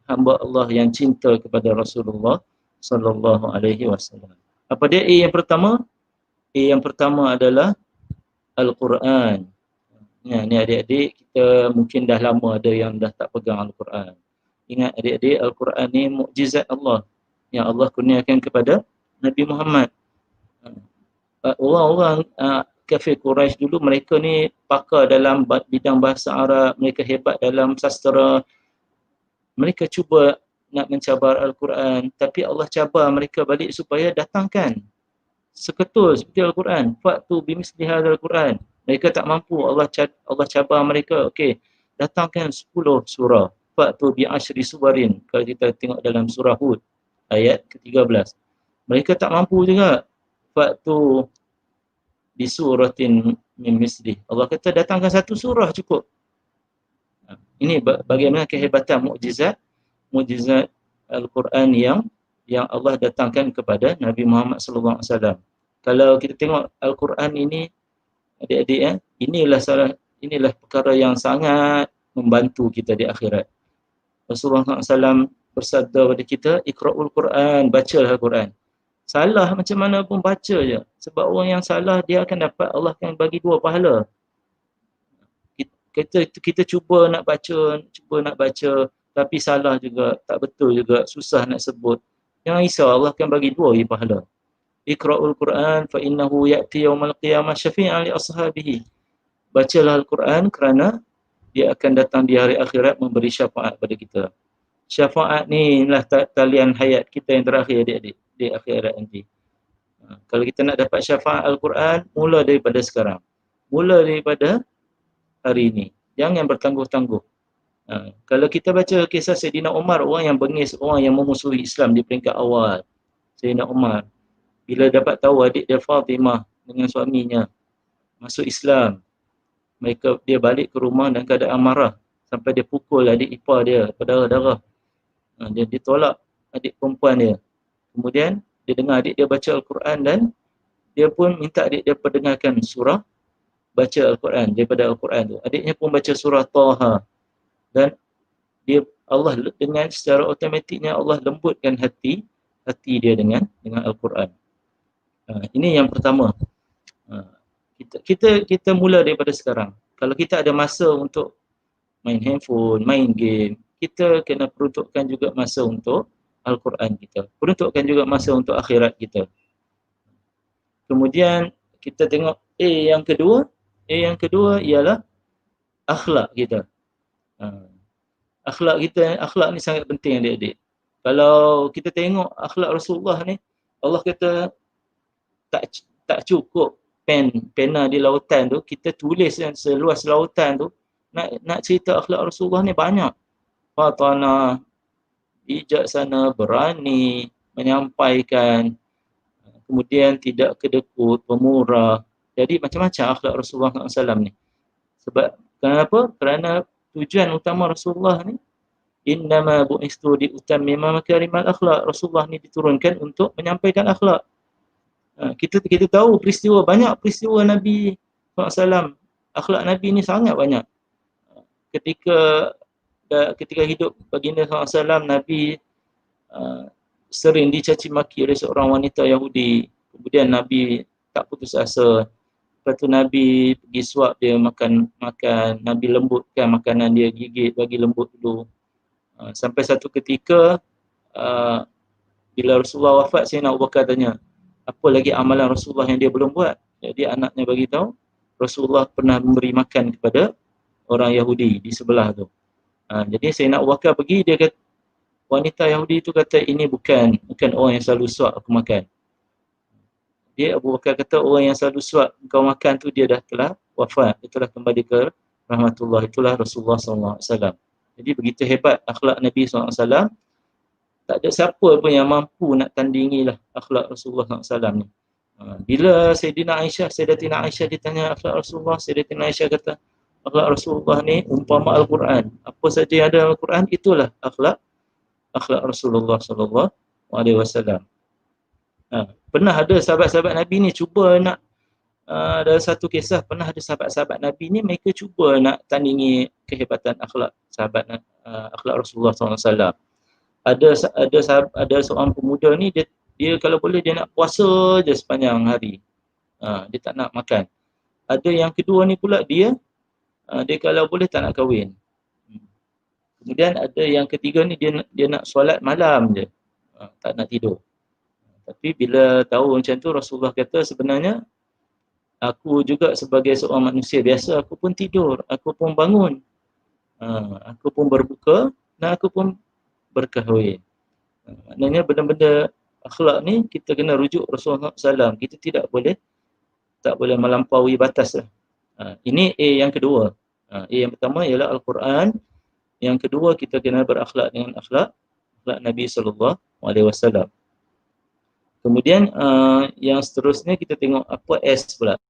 hamba Allah yang cinta kepada Rasulullah sallallahu alaihi wasallam. Apa dia A yang pertama? A yang pertama adalah Al-Quran. Ya, ni adik-adik kita mungkin dah lama ada yang dah tak pegang Al-Quran. Ingat adik-adik, Al-Quran ni mukjizat Allah yang Allah kurniakan kepada Nabi Muhammad. Orang-orang kafir Quraisy dulu, mereka ni pakar dalam bidang bahasa Arab, mereka hebat dalam sastera. Mereka cuba nak mencabar Al-Quran, tapi Allah cabar mereka balik supaya datangkan seketul seperti Al-Quran. Fa'tu bimisli hadzal Quran. Mereka tak mampu, Allah cabar mereka. Okey, datangkan 10 surah. Fa'tu bi asyri suwarin. Kalau kita tengok dalam surah Hud ayat ke-13. Mereka tak mampu juga. Fa'tu bi suratin min misli. Allah kata datangkan satu surah cukup. Ini bagaimana kehebatan mukjizat Al-Quran yang Allah datangkan kepada Nabi Muhammad sallallahu alaihi wasallam. Kalau kita tengok Al-Quran ini adik-adik, inilah perkara yang sangat membantu kita di akhirat. Rasulullah SAW bersabda kepada kita, Iqra'ul Quran, bacalah Al-Quran. Salah macam mana pun baca je. Sebab orang yang salah dia akan dapat, Allah akan bagi 2 pahala. Kita cuba nak baca, tapi salah juga, tak betul juga, susah nak sebut. Jangan risau, Allah akan bagi 2 pahala. Iqra'ul Quran fa innahu ya'ti yaumal qiyamah syafi'an li ashabihi. Bacalah Al-Quran kerana dia akan datang di hari akhirat memberi syafaat pada kita. Syafaat ni inilah talian hayat kita yang terakhir adik-adik di akhirat nanti. Kalau kita nak dapat syafaat Al-Quran, mula daripada sekarang. Mula daripada hari ini. Jangan bertangguh-tangguh. Kalau kita baca kisah Sayyidina Umar, orang yang bengis, orang yang memusuhi Islam di peringkat awal. Sayyidina Umar, bila dapat tahu adik dia Fatimah dengan suaminya masuk Islam, dia balik ke rumah dan keadaan marah sampai dia pukul adik ipar dia, berdarah-darah. Dia ditolak adik perempuan dia. Kemudian dia dengar adik dia baca Al-Quran dan dia pun minta adik dia perdengarkan surah baca Al-Quran daripada Al-Quran tu. Adiknya pun baca surah Taha dan Allah dengan secara automatiknya Allah lembutkan hati dia dengan Al-Quran. Ini yang pertama. Kita mula daripada sekarang. Kalau kita ada masa untuk main handphone, main game, kita kena peruntukkan juga masa untuk Al-Quran kita. Peruntukkan juga masa untuk akhirat kita. Kemudian kita tengok A yang kedua ialah akhlak kita. Akhlak ni sangat penting adik-adik. Kalau kita tengok akhlak Rasulullah ni, Allah kata tak cukup pena di lautan tu, kita tulis yang seluas lautan tu, nak cerita akhlak Rasulullah ni banyak. Fatana, bijaksana, berani, menyampaikan, kemudian tidak kedekut, pemurah. Jadi macam-macam akhlak Rasulullah SAW ni. Sebab kenapa? Kerana tujuan utama Rasulullah ni, innama bu'istu liutammima makarimal akhlak. Rasulullah ni diturunkan untuk menyampaikan akhlak. Kita tahu banyak peristiwa Nabi SAW. Akhlak Nabi ni sangat banyak. Ketika hidup baginda SAW, Nabi sering dicaci maki oleh seorang wanita Yahudi. Kemudian Nabi tak putus asa. Lepas tu Nabi pergi suap dia makan. Nabi lembutkan makanan dia, gigit, bagi lembut dulu. Sampai satu ketika bila Rasulullah wafat, Sayyidina Abu Bakar tanya, apa lagi amalan Rasulullah yang dia belum buat? Jadi anaknya bagi tahu Rasulullah pernah memberi makan kepada orang Yahudi di sebelah tu. Jadi Sayyidina Abu Bakar pergi, dia kata, wanita Yahudi itu kata ini bukan orang yang selalu suap aku makan. Dia Abu Bakar kata orang yang selalu suap kau makan tu dia dah telah wafat, dia telah kembali ke rahmatullah, itulah Rasulullah SAW. Jadi begitu hebat akhlak Nabi SAW, tak ada siapa pun yang mampu nak tandingi lah akhlak Rasulullah SAW ni. Bila Sayyidatina Aisyah ditanya akhlak Rasulullah, Sayyidatina Aisyah kata akhlak Rasulullah ni umpama Al-Quran. Apa saja yang ada dalam Al-Quran itulah akhlak Rasulullah SAW. Pernah ada sahabat-sahabat Nabi ni cuba nak dalam satu kisah pernah ada sahabat-sahabat Nabi ni mereka cuba nak tandingi kehebatan akhlak akhlak Rasulullah SAW. Ada seorang pemuda ni dia kalau boleh dia nak puasa je sepanjang hari. Dia tak nak makan. Ada yang kedua ni pula dia kalau boleh tak nak kahwin. Kemudian ada yang ketiga ni dia nak solat malam je. Tak nak tidur. Tapi bila tahu macam tu Rasulullah kata sebenarnya aku juga sebagai seorang manusia biasa, aku pun tidur, aku pun bangun, aku pun berbuka dan aku pun berkahwin. Maknanya benda-benda akhlak ni kita kena rujuk Rasulullah SAW. Kita tak boleh melampaui batas lah. Ini A yang kedua. A yang pertama ialah Al-Quran. Yang kedua kita kena berakhlak dengan akhlak Nabi SAW. Kemudian yang seterusnya kita tengok apa S pula.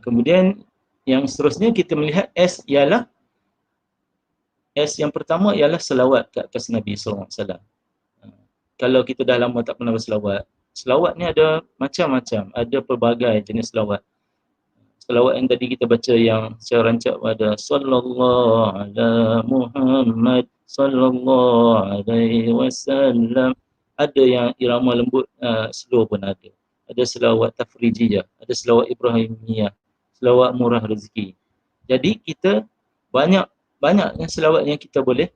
Kemudian yang seterusnya kita melihat S yang pertama ialah selawat ke atas Nabi SAW. Kalau kita dah lama tak pernah berselawat, selawat ni ada macam-macam, ada pelbagai jenis selawat. Selawat yang tadi kita baca yang secara rancak pada sallallahu ala Muhammad sallallahu alaihi wasallam. Ada yang irama lembut slow pun ada. Ada selawat tafrijiyah, ada selawat Ibrahimiyah, selawat murah rezeki. Jadi kita banyak selawat yang kita boleh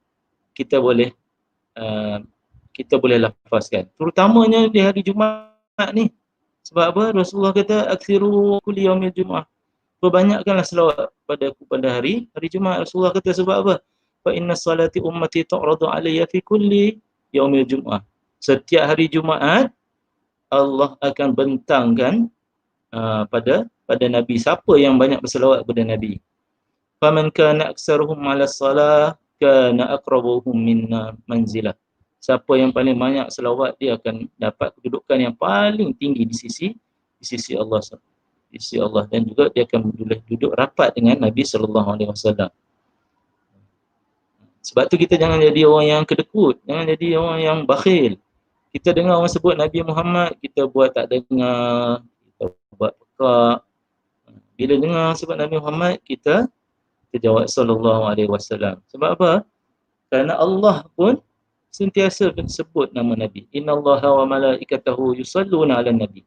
lafazkan. Terutamanya di hari Jumaat ni. Sebab apa? Rasulullah kata aksiru kulli yaumil Jumaah. Perbanyakkanlah selawat pada hari Jumaat. Rasulullah kata sebab apa? Fa inna salati ummati tu'radu alayya fi kulli yaumil Jumaah. Setiap hari Jumaat Allah akan bentangkan pada Nabi siapa yang banyak berselawat kepada Nabi. Faman kana aktsaruhum 'ala salah kana aqrabuhum minna manzilah. Siapa yang paling banyak selawat dia akan dapat kedudukan yang paling tinggi di sisi Allah. Dan juga dia akan duduk rapat dengan Nabi SAW. Sebab tu kita jangan jadi orang yang kedekut, jangan jadi orang yang bakhil. Kita dengar orang sebut Nabi Muhammad, kita buat tak dengar, kita buat pekak. Bila dengar sebut Nabi Muhammad, kita jawab SAW. Sebab apa? Kerana Allah pun sentiasa sebut nama Nabi. Innallaha wa malaikatahu yusalluna 'alan nabi.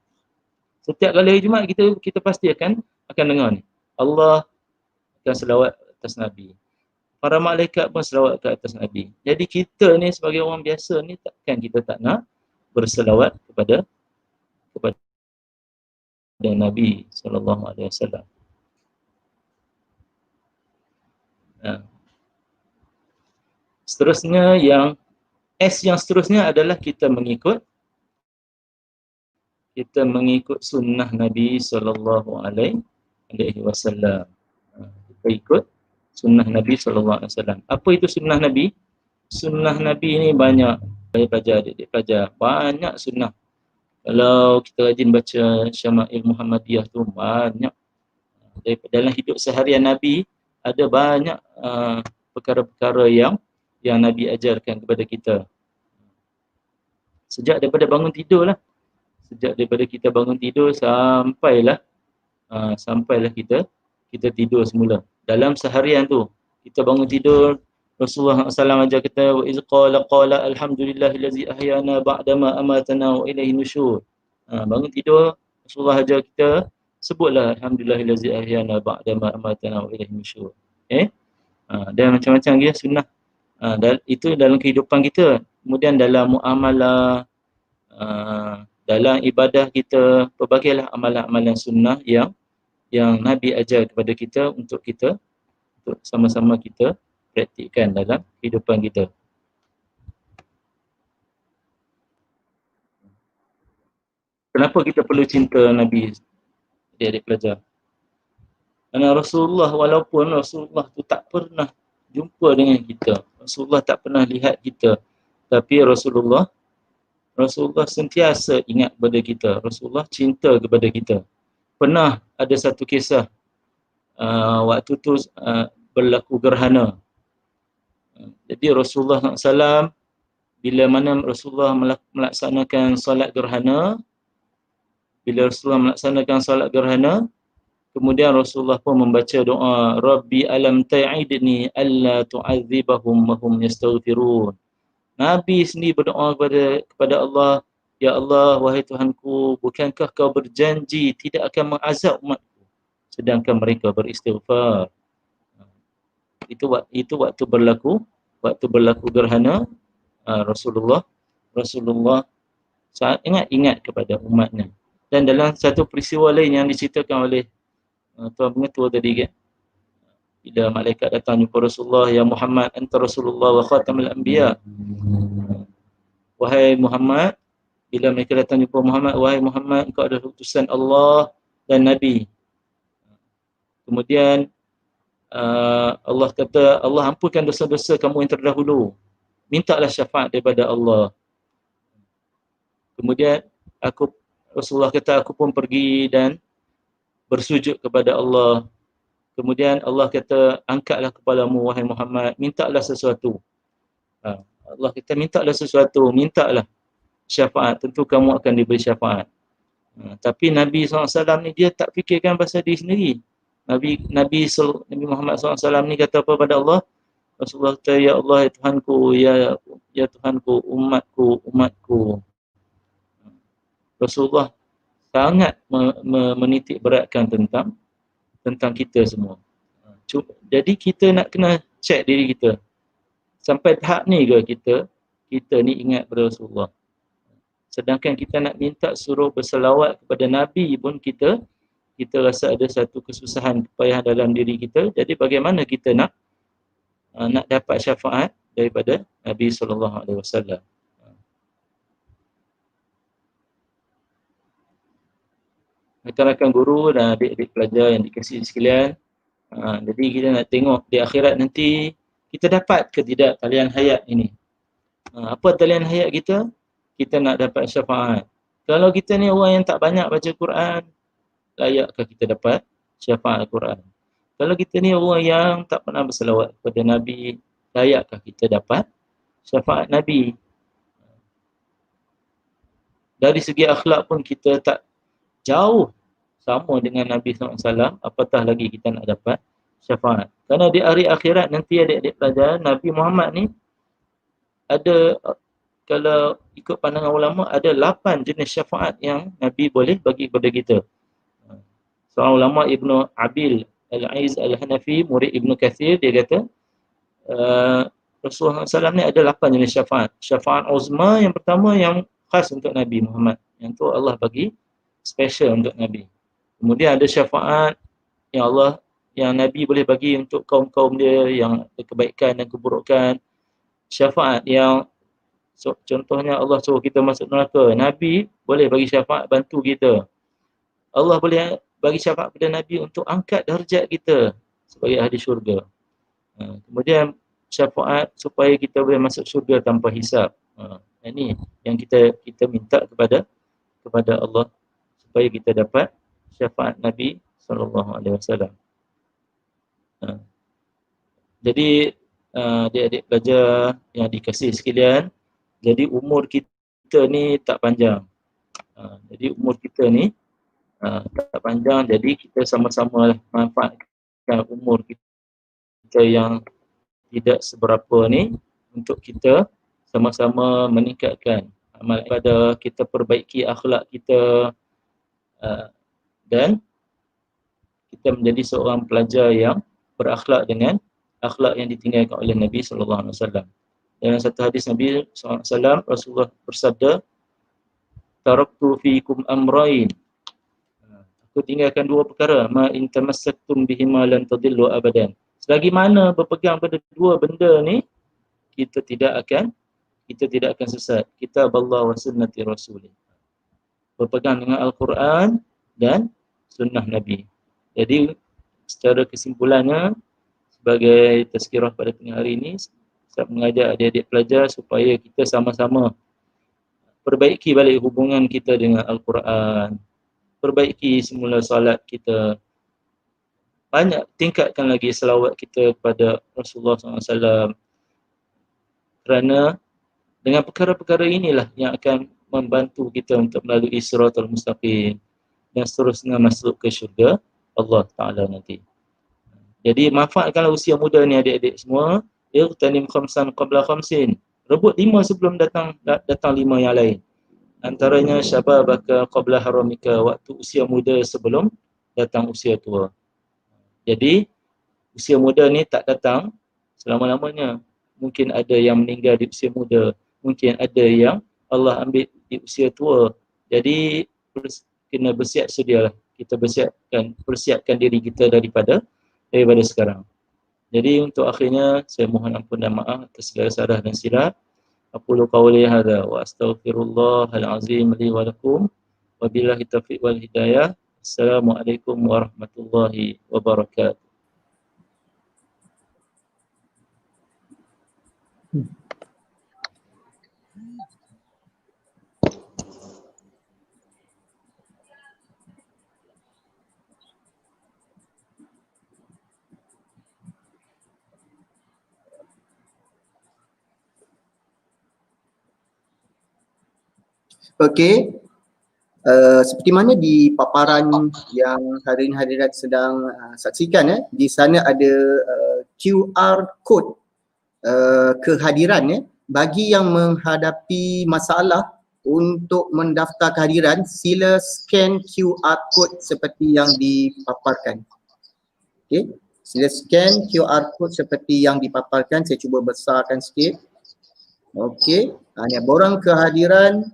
Setiap kali hari Jumaat kita pasti akan dengar ni. Allah akan selawat atas Nabi. Para malaikat pun selawat ke atas Nabi. Jadi kita ni sebagai orang biasa ni takkan kita tak nak berselawat kepada Nabi SAW. Seterusnya yang S yang seterusnya adalah kita mengikut sunnah Nabi SAW. Kita ikut sunnah Nabi SAW. Apa itu sunnah Nabi? Sunnah Nabi ni banyak. Adik-adik pelajar, banyak sunnah. Kalau kita rajin baca Syama'il Muhammadiyah tu banyak. Dalam hidup seharian Nabi ada banyak perkara-perkara yang Nabi ajarkan kepada kita. Sejak daripada bangun tidur lah. Sejak daripada kita bangun tidur sampailah kita tidur semula. Dalam seharian tu kita bangun tidur, Rasulullah SAW ajar kita wa iz qala alhamdulillahillazi ahyana ba'dama amatana wa ilaihi nusyur. Bangun tidur Rasulullah ajar kita sebutlah alhamdulillahillazi ahyana ba'dama amatana wa ilaihi nusyur. Dan macam-macam lagi sunnah. Itu dalam kehidupan kita. Kemudian dalam muamalah, dalam ibadah kita, pelbagailah amalan-amalan sunnah yang yang Nabi ajar kepada kita untuk sama-sama kita praktikkan dalam kehidupan kita. Kenapa kita perlu cinta Nabi, adik-adik pelajar? Kerana Rasulullah, walaupun Rasulullah tu tak pernah jumpa dengan kita, Rasulullah tak pernah lihat kita, tapi Rasulullah sentiasa ingat kepada kita. Rasulullah cinta kepada kita. Pernah ada satu kisah waktu tu berlaku gerhana. Jadi Rasulullah SAW, bila mana Rasulullah melaksanakan solat gerhana, kemudian Rasulullah pun membaca doa, Rabbi alam ta'idni alla tu'adzibahum wa hum yastaghfirun. Nabi sendiri berdoa kepada Allah, ya Allah, wahai Tuhanku, bukankah kau berjanji tidak akan mengazab umatku sedangkan mereka beristighfar. Itu waktu berlaku gerhana, Rasulullah sangat ingat kepada umatnya. Dan dalam satu peristiwa lain yang diceritakan oleh Tuan Pengetua tadi kan, bila malaikat datang jumpa Rasulullah, ya Muhammad anta Rasulullah wa khatamul anbiya. Wahai Muhammad, bila mereka datang jumpa Muhammad, wahai Muhammad, engkau adalah utusan Allah dan Nabi. Kemudian Allah kata, Allah ampunkan dosa-dosa kamu yang terdahulu. Mintalah syafaat daripada Allah. Kemudian Rasulullah kata, aku pun pergi dan bersujud kepada Allah. Kemudian Allah kata, angkatlah kepalamu wahai Muhammad, mintalah sesuatu. Allah kata, mintalah sesuatu, mintalah syafaat, tentu kamu akan diberi syafaat. Tapi Nabi SAW ni dia tak fikirkan pasal diri sendiri. Nabi Muhammad SAW ni kata apa pada Allah? Rasulullah kata, ya Allah, ya Tuhanku, ya Tuhanku, umatku. Rasulullah sangat menitik beratkan tentang kita semua. Jadi kita nak kena check diri kita. Sampai tahap ni ke kita ni ingat pada Rasulullah. Sedangkan kita nak minta suruh berselawat kepada Nabi pun kita rasa ada satu kesusahan, kepayahan dalam diri kita. Jadi bagaimana kita nak dapat syafaat daripada Nabi SAW? Rakan-rakan guru dan adik-adik pelajar yang dikasihi sekalian, jadi kita nak tengok di akhirat nanti kita dapat ke tidak talian hayat ini. Apa talian hayat kita? Kita nak dapat syafaat. Kalau kita ni orang yang tak banyak baca Quran, layakkah kita dapat syafaat Al-Quran? Kalau kita ni orang yang tak pernah berselawat kepada Nabi, layakkah kita dapat syafaat Nabi? Dari segi akhlak pun kita tak jauh sama dengan Nabi SAW, apatah lagi kita nak dapat syafaat. Kerana di hari akhirat nanti adik-adik pelajar, Nabi Muhammad ni ada, kalau ikut pandangan ulama, ada 8 jenis syafaat yang Nabi boleh bagi kepada kita. Seorang ulama Ibnu Abil Al-Aiz Al-Hanafi, murid Ibnu Kathir, dia kata Rasulullah SAW ni ada 8 jenis syafaat. Syafaat uzma yang pertama yang khas untuk Nabi Muhammad, yang tu Allah bagi special untuk Nabi. Kemudian ada syafaat yang Nabi boleh bagi untuk kaum-kaum dia yang ada kebaikan dan keburukan. Syafaat yang contohnya Allah suruh kita masuk neraka, Nabi boleh bagi syafaat bantu kita. Allah boleh bagi syafaat kepada Nabi untuk angkat darjat kita sebagai ahli syurga. Kemudian syafaat supaya kita boleh masuk syurga tanpa hisab. Ini yang kita minta kepada Allah supaya kita dapat syafaat Nabi SAW. Jadi adik-adik pelajar yang dikasihi sekalian, jadi umur kita ni tak panjang. Jadi umur kita ni tak panjang, jadi kita sama-sama manfaatkan umur kita yang tidak seberapa ni untuk kita sama-sama meningkatkan amal ibadah, kita perbaiki akhlak kita, dan kita menjadi seorang pelajar yang berakhlak dengan akhlak yang ditinggalkan oleh Nabi SAW. Dalam satu hadis Nabi SAW, Rasulullah bersabda, taraktu fiikum amrain. Aku Aku tinggalkan dua perkara, ma in tamassaktum bihima lan tadillu abadan. Selagi mana berpegang pada dua benda ni, kita tidak akan sesat. Kitab Allah wa sunnati Rasulih. Berpegang dengan Al-Quran dan sunnah Nabi. Jadi secara kesimpulannya, sebagai tazkirah pada tengah hari ini, saya mengajak adik-adik pelajar supaya kita sama-sama perbaiki balik hubungan kita dengan Al-Quran, perbaiki semula solat kita, banyak tingkatkan lagi selawat kita kepada Rasulullah SAW, kerana dengan perkara-perkara inilah yang akan membantu kita untuk melalui siratal mustaqim dan seterusnya masuk ke syurga Allah Ta'ala nanti. Jadi manfaatkanlah usia muda ni adik-adik semua. Ightanim khamsan qabla khamsin. Rebut 5 sebelum datang 5 yang lain. Antaranya syababaka qabla haramika, waktu usia muda sebelum datang usia tua. Jadi usia muda ni tak datang selama-lamanya. Mungkin ada yang meninggal di usia muda, mungkin ada yang Allah ambil di usia tua. Jadi kena bersiap sedialah. Kita persiapkan diri kita daripada sekarang. Jadi untuk akhirnya saya mohon ampun dan maaf atas segala salah dan silap. Aqulu qawli hadza wa astaghfirullahal azim li wa lakum. Wabillahi taufiq wal hidayah. Assalamualaikum warahmatullahi wabarakatuh. Okey, seperti mana di paparan yang hadirin hadirat sedang saksikan, di sana ada QR code kehadiran, bagi yang menghadapi masalah untuk mendaftar kehadiran, sila scan QR code seperti yang dipaparkan. Okey, sila scan QR code seperti yang dipaparkan. Saya cuba besarkan sikit. Okey, ni borang kehadiran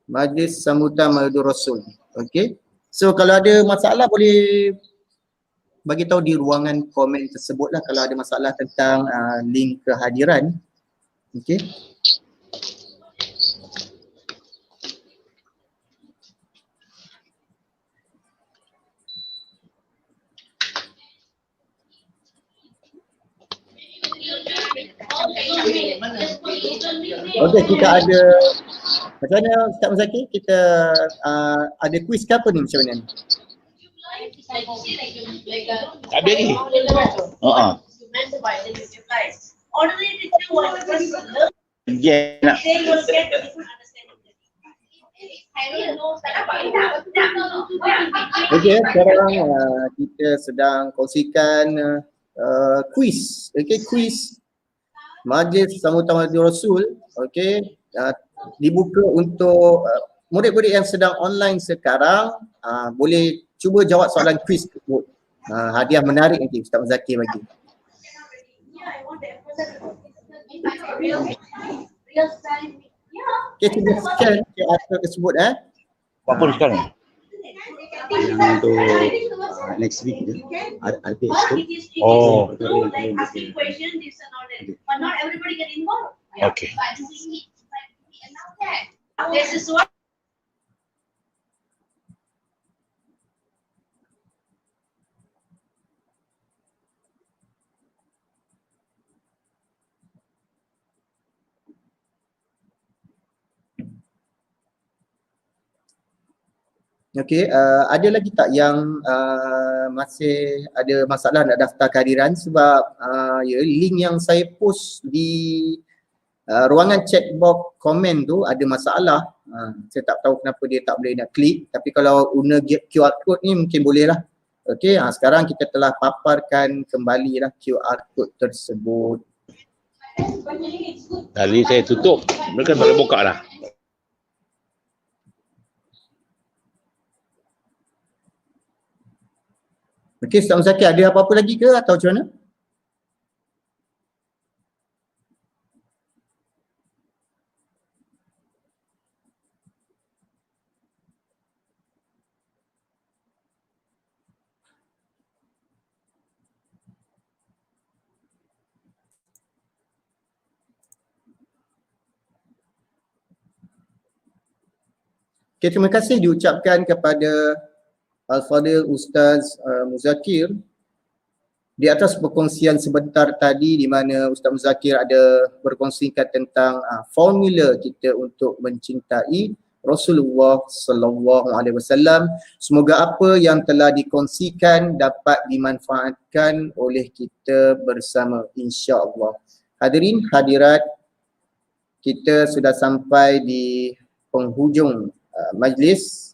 Majlis Sambutan Maulidur Rasul. Okey. So kalau ada masalah boleh bagi tahu di ruangan komen tersebutlah kalau ada masalah tentang link kehadiran. Okey. Okey, kita ada macam mana Ustaz Muzaki? Kita ada quiz ke apa ni macam mana ni? Tak ada lagi. Yeah, nak. Okey, sekarang kita sedang kongsikan quiz. Okey, quiz Majlis Sambutan Maulidur Rasul. Okey, dibuka untuk murid-murid yang sedang online sekarang. Boleh cuba jawab soalan quiz tersebut. Hadiah menarik nanti Ustaz Zaki bagi. Okey, cuba scan QR code tersebut. Apa sekarang? Yang untuk next week je RPH tu. Oh. Okay. Okey, ada lagi tak yang masih ada masalah nak daftar kehadiran? Sebab link yang saya post di ruangan chat box komen tu ada masalah. Saya tak tahu kenapa dia tak boleh nak klik, tapi kalau guna QR code ni mungkin boleh lah. Okey, sekarang kita telah paparkan kembali lah QR code tersebut. Tadi saya tutup, mereka tak boleh buka lah. Okey, Ustaz Zaki ada apa-apa lagi ke atau macam mana? Okay, terima kasih diucapkan kepada Al-Fadil Ustaz Muzakir di atas perkongsian sebentar tadi, di mana Ustaz Muzakir ada berkongsikan tentang formula kita untuk mencintai Rasulullah sallallahu alaihi wasallam. Semoga apa yang telah dikongsikan dapat dimanfaatkan oleh kita bersama, insya-Allah. Hadirin hadirat, kita sudah sampai di penghujung majlis.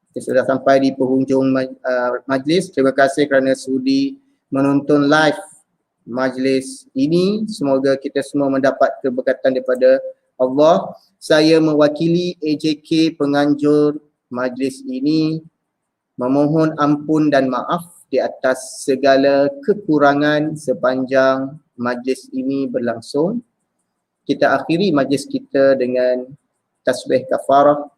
Kita sudah sampai di penghujung majlis. Terima kasih kerana sudi menonton live majlis ini. Semoga kita semua mendapat keberkatan daripada Allah. Saya mewakili AJK penganjur majlis ini memohon ampun dan maaf di atas segala kekurangan sepanjang majlis ini berlangsung. Kita akhiri majlis kita dengan tasbih kafarah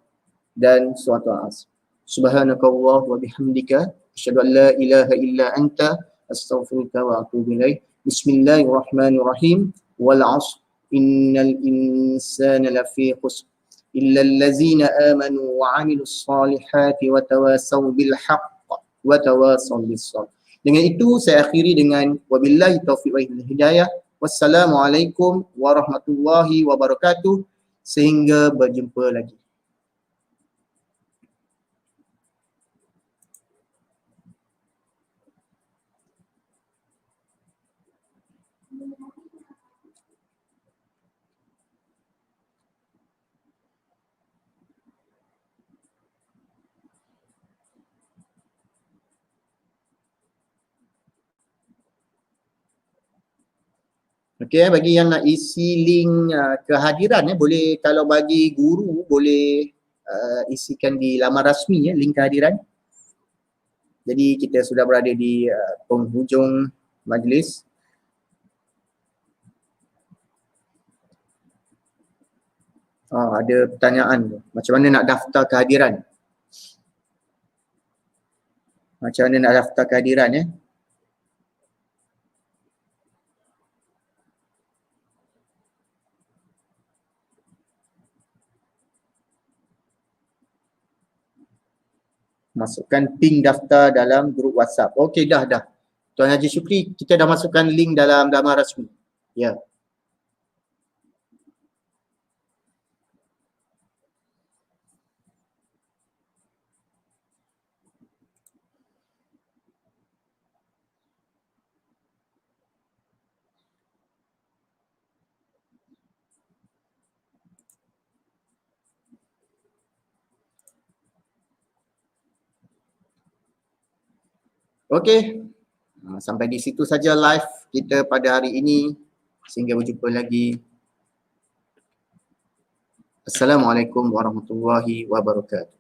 dan suatu asr. Subhanakallah wa bihamdika asyhadu an la ilaha illa anta astaghfiruka wa atubu ilaik. Bismillahirrahmanirrahim. Wal 'ashr innal insana lafi khusr illa allazina amanu wa 'amilus solihati wa tawasaw bil haqq wa tawasaw bis sabr. Dengan itu saya akhiri dengan wabillahi taufiq wal hidayah. Wassalamualaikum warahmatullahi wabarakatuh. Sehingga berjumpa lagi. Okey, bagi yang nak isi link kehadiran boleh, kalau bagi guru boleh isikan di laman rasmi link kehadiran. Jadi kita sudah berada di penghujung majlis. Ada pertanyaan, macam mana nak daftar kehadiran? Macam mana nak daftar kehadiran Masukkan ping daftar dalam grup WhatsApp. Okey, dah. Tuan Haji Syukri, kita dah masukkan link dalam laman rasmi. Ya. Okey, sampai di situ saja live kita pada hari ini. Sehingga berjumpa lagi. Assalamualaikum warahmatullahi wabarakatuh.